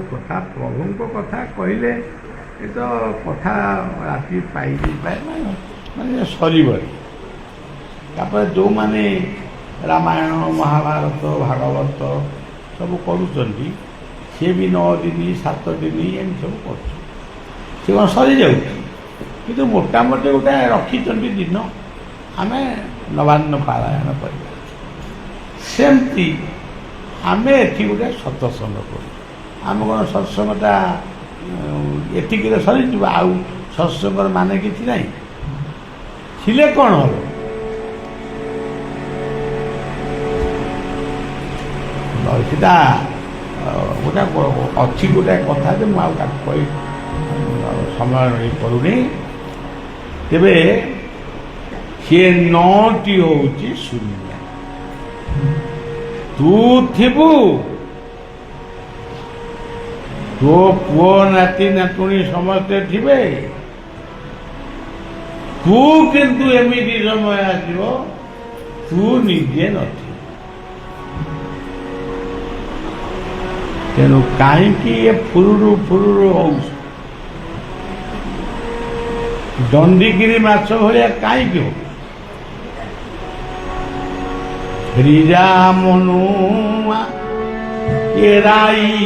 କଥା ପ୍ରଭୁଙ୍କ କଥା କହିଲେ ଏ ତ କଥା ରାତି ପାଇଯିବେ ମାନେ ସରିବନି। ତାପରେ ଯେଉଁମାନେ ରାମାୟଣ ମହାଭାରତ ଭାଗବତ ସବୁ କରୁଛନ୍ତି ସିଏ ବି 9 ଦିନ 7 ଦିନ ଏମିତି ସବୁ କରୁଛନ୍ତି, ସେ କ'ଣ ସରିଯାଉଛି। କିନ୍ତୁ ମୋଟାମୋଟି ଗୋଟେ ରଖିଛନ୍ତି ଦିନ ଆମେ ନବାନ୍ନ ପାରାୟଣ କରିବା। ସେମିତି ଆମେ ଏଠି ଗୋଟେ ସତ୍ସଙ୍ଗ କରୁ। ଆମେ କ'ଣ ସତ୍ସଙ୍ଗଟା ଏତିକିରେ ସରିଯିବ? ଆଉ ସତ୍ସଙ୍ଗର ମାନେ କିଛି ନାହିଁ। ଥିଲେ କ'ଣ ହବ? ସେଟା ଗୋଟେ ଅଛି ଗୋଟେ କଥା ଯେ ମୁଁ ଆଉ ତାକୁ କହି ସମୟ କରୁନି। ତେବେ ସିଏ 9ଟି ହେଉଛି ଶୂନ୍ୟ। ତୁ ଥିବୁ, ତୋ ପୁଅ ନାତି ନାତୁଣୀ ସମସ୍ତେ ଥିବେ, ତୁ କିନ୍ତୁ ଏମିତି ସମୟ ଆସିବ ତୁ ନିଜେ ନଥିବୁ। ତେଣୁ କାହିଁକି ଏ ଫୁରୁରୁ ହଉଛୁ? ଦଣ୍ଡିକିରି ମାଛ ଭଳିଆ କାହିଁକି ହଉ? ରିଜା ମନୁଆ ଏରାଇ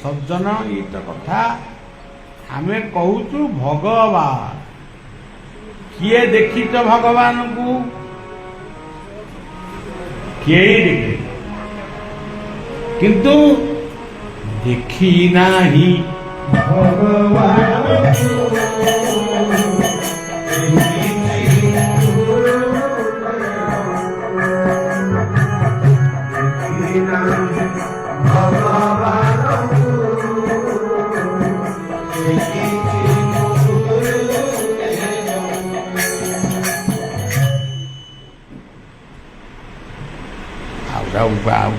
ସଜ୍ଜନ ଏଇଟା କଥା ଆମେ କହୁଛୁ ଭଗବାନ। କିଏ ଦେଖିଛ ଭଗବାନଙ୍କୁ? କେହି ଦେଖି, କିନ୍ତୁ ଦେଖି ନାହିଁ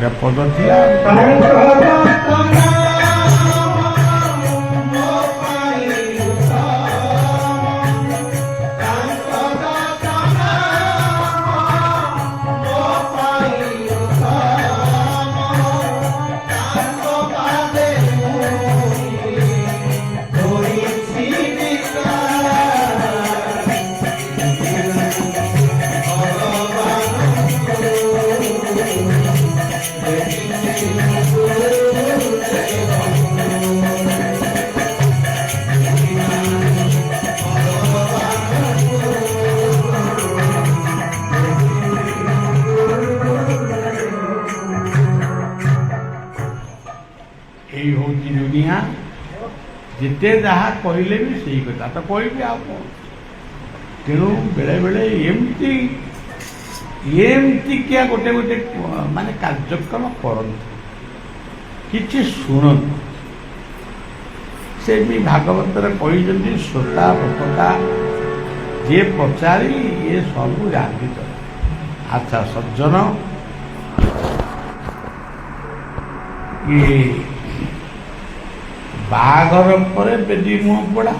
ଆଉ ପଦ ଥିଲା ଯେତେ ଯାହା କହିଲେ ବି ସେଇ କଥା ତ କହିବି ଆଉ କ'ଣ। ତେଣୁ ବେଳେବେଳେ ଏମିତିକିଆ ଗୋଟେ ମାନେ କାର୍ଯ୍ୟକ୍ରମ କରନ୍ତୁ, କିଛି ଶୁଣନ୍ତୁ। ସେ ବି ଭାଗବତରେ କହିଛନ୍ତି ଶ୍ରୋତା ଭୋକ୍ତା ଯିଏ ପଚାରି ଇଏ ସବୁ ଜାଣିତ। ଆଚ୍ଛା ସଜ୍ଜନ, ଇଏ ବାହାଘର ପରେ ବେଦି ମୁହଁ ପୋଡ଼ା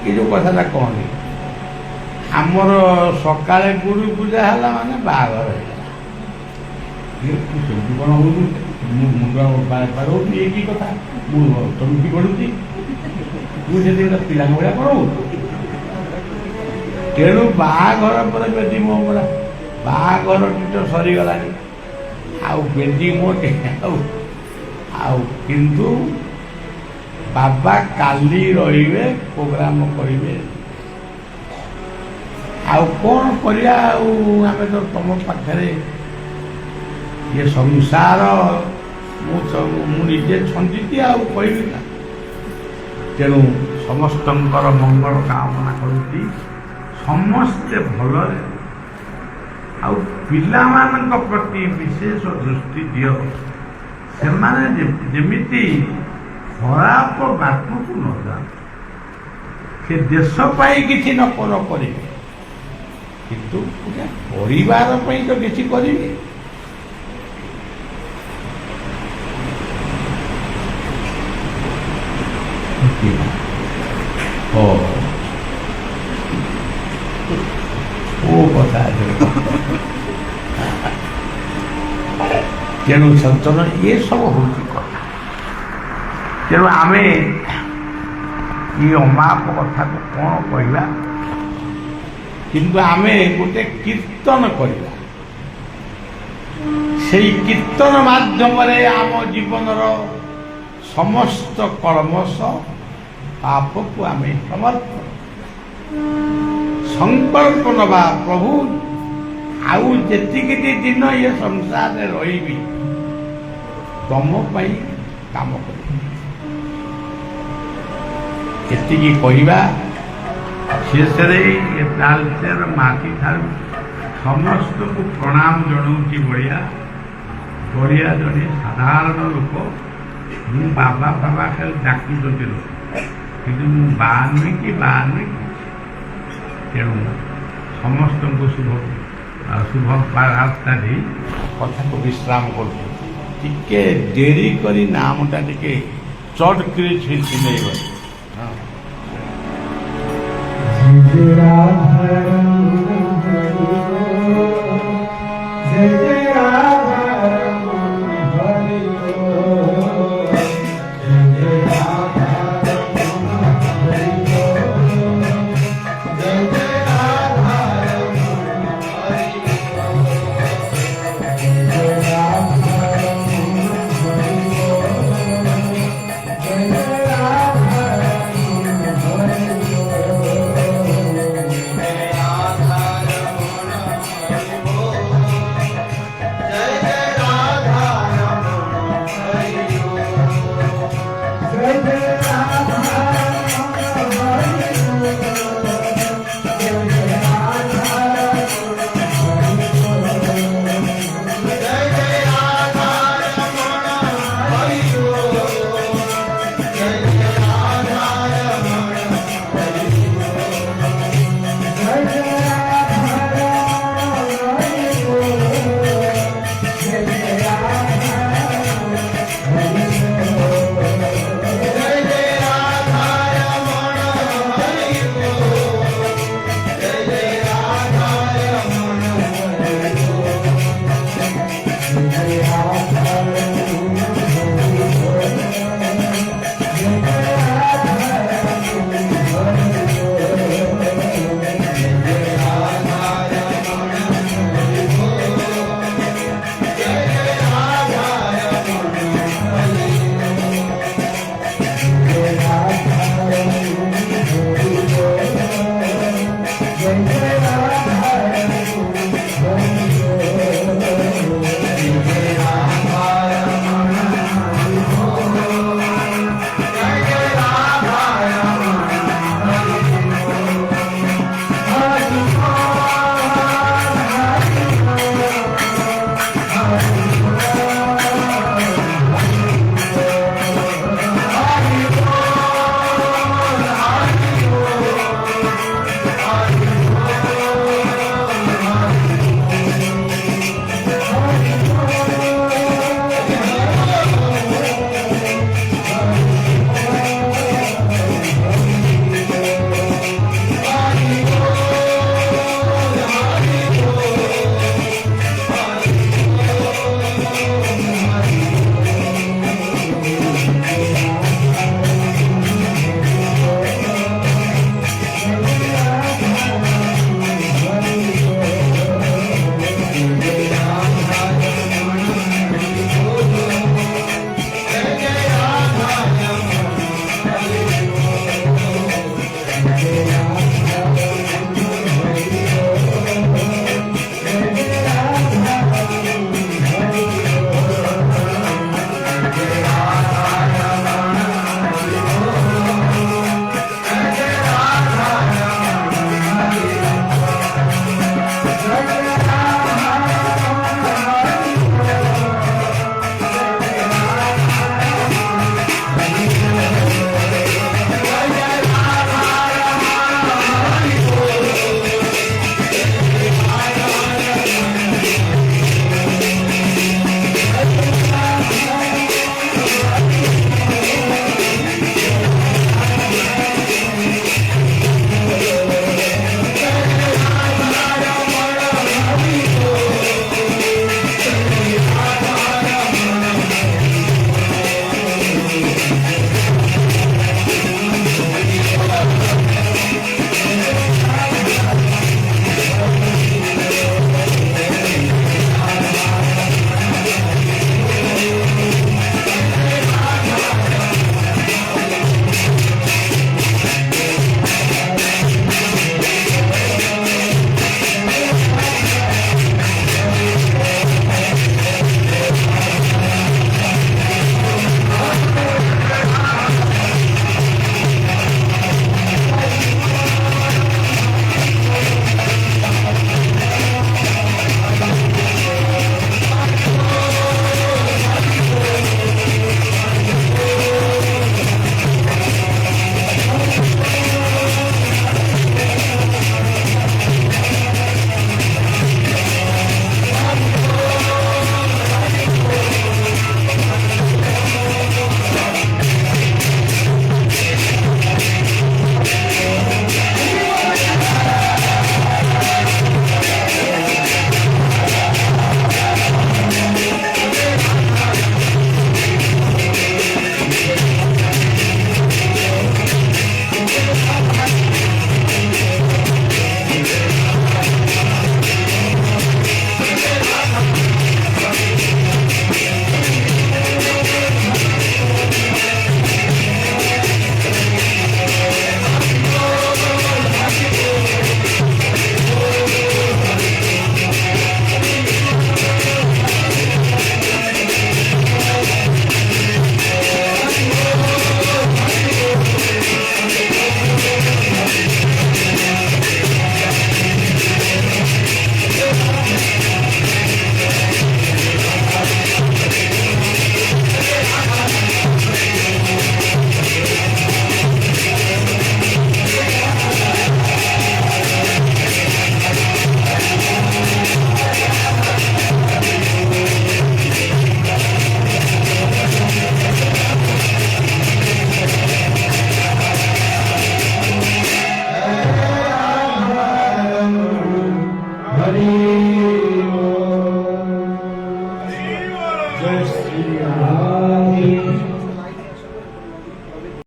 ଏ ଯେଉଁ କଥାଟା କହନି, ଆମର ସକାଳେ ଗୁରୁ ପୂଜା ହେଲା ମାନେ ବାହାଘର ହେଇଗଲା। ସେମିତି କ'ଣ ହଉଛି? ମୁଁ ମୁଣ୍ଡ ପାରଉଛି ଏ କି କଥା? ମୁଁ ଚମକି ପଡ଼ୁଛି, ମୁଁ ସେଠି ଗୋଟେ ପିଲାଙ୍କ ଭଳିଆ କ'ଣ ହଉଛି? ତେଣୁ ବାହାଘର ପରେ ବେଦି ମୁହଁ ପୋଡ଼ା, ବାହାଘରଟି ତ ସରିଗଲାଣି। ଆଉ ବେଣ୍ଡି ମୋଟେ ଆଉ କିନ୍ତୁ ବାବା କାଲି ରହିବେ ପ୍ରୋଗ୍ରାମ କରିବେ। ଆଉ କ'ଣ କରିବା? ଆଉ ଆମେ ତ ତମ ପାଖରେ ଏ ସଂସାର ମୁଁ ନିଜେ ଛନ୍ଦିଛି ଆଉ କହିବି ନା। ତେଣୁ ସମସ୍ତଙ୍କର ମଙ୍ଗଳ କାମନା କରୁଛି, ସମସ୍ତେ ଭଲରେ। ଆଉ ପିଲାମାନଙ୍କ ପ୍ରତି ବିଶେଷ ଦୃଷ୍ଟି ଦିଅ, ସେମାନେ ଯେମିତି ଖରାପ ବାଟକୁ ନ ଯାଆନ୍ତି। ସେ ଦେଶ ପାଇଁ କିଛି ନ କରିବେ, କିନ୍ତୁ ପରିବାର ପାଇଁ ତ କିଛି କରିବେ। କଥା ତେଣୁ ସଚେତନ ଏସବୁ ହେଉଛି କଥା। ତେଣୁ ଆମେ ଏ ଅମାପ କଥାକୁ କ'ଣ କହିବା, କିନ୍ତୁ ଆମେ ଗୋଟେ କୀର୍ତ୍ତନ କରିବା। ସେଇ କୀର୍ତ୍ତନ ମାଧ୍ୟମରେ ଆମ ଜୀବନର ସମସ୍ତ କଳମସ ପାପକୁ ଆମେ ସମର୍ପଣ ସଂକଳ୍ପ ନେବା। ପ୍ରଭୁ ଆଉ ଯେତିକି ଦିନ ଏ ସଂସାରରେ ରହିବି ତମ ପାଇଁ କାମ କରିବି, ଏତିକି କହିବା। ଶେଷରେ ଏ ତାଳଚେର ମାଟି ଠାରୁ ସମସ୍ତଙ୍କୁ ପ୍ରଣାମ ଜଣାଉଛି। ବଢ଼ିଆ ଜଣେ ସାଧାରଣ ଲୋକ। ମୁଁ ବାବା ଖାଲି ଡାକୁଛନ୍ତି ଲୋକ, କିନ୍ତୁ ମୁଁ ବାହା ନୁହେଁ କି ତେଣୁ ସମସ୍ତଙ୍କୁ ଶୁଭ ପ୍ରାର୍ଥନା ଦେଇ କଥାକୁ ବିଶ୍ରାମ କରୁଛୁ। ଟିକେ ଡେରି କରି ନାମଟା ଟିକେ ଚଟ୍ କରି ଛିନେଇବ।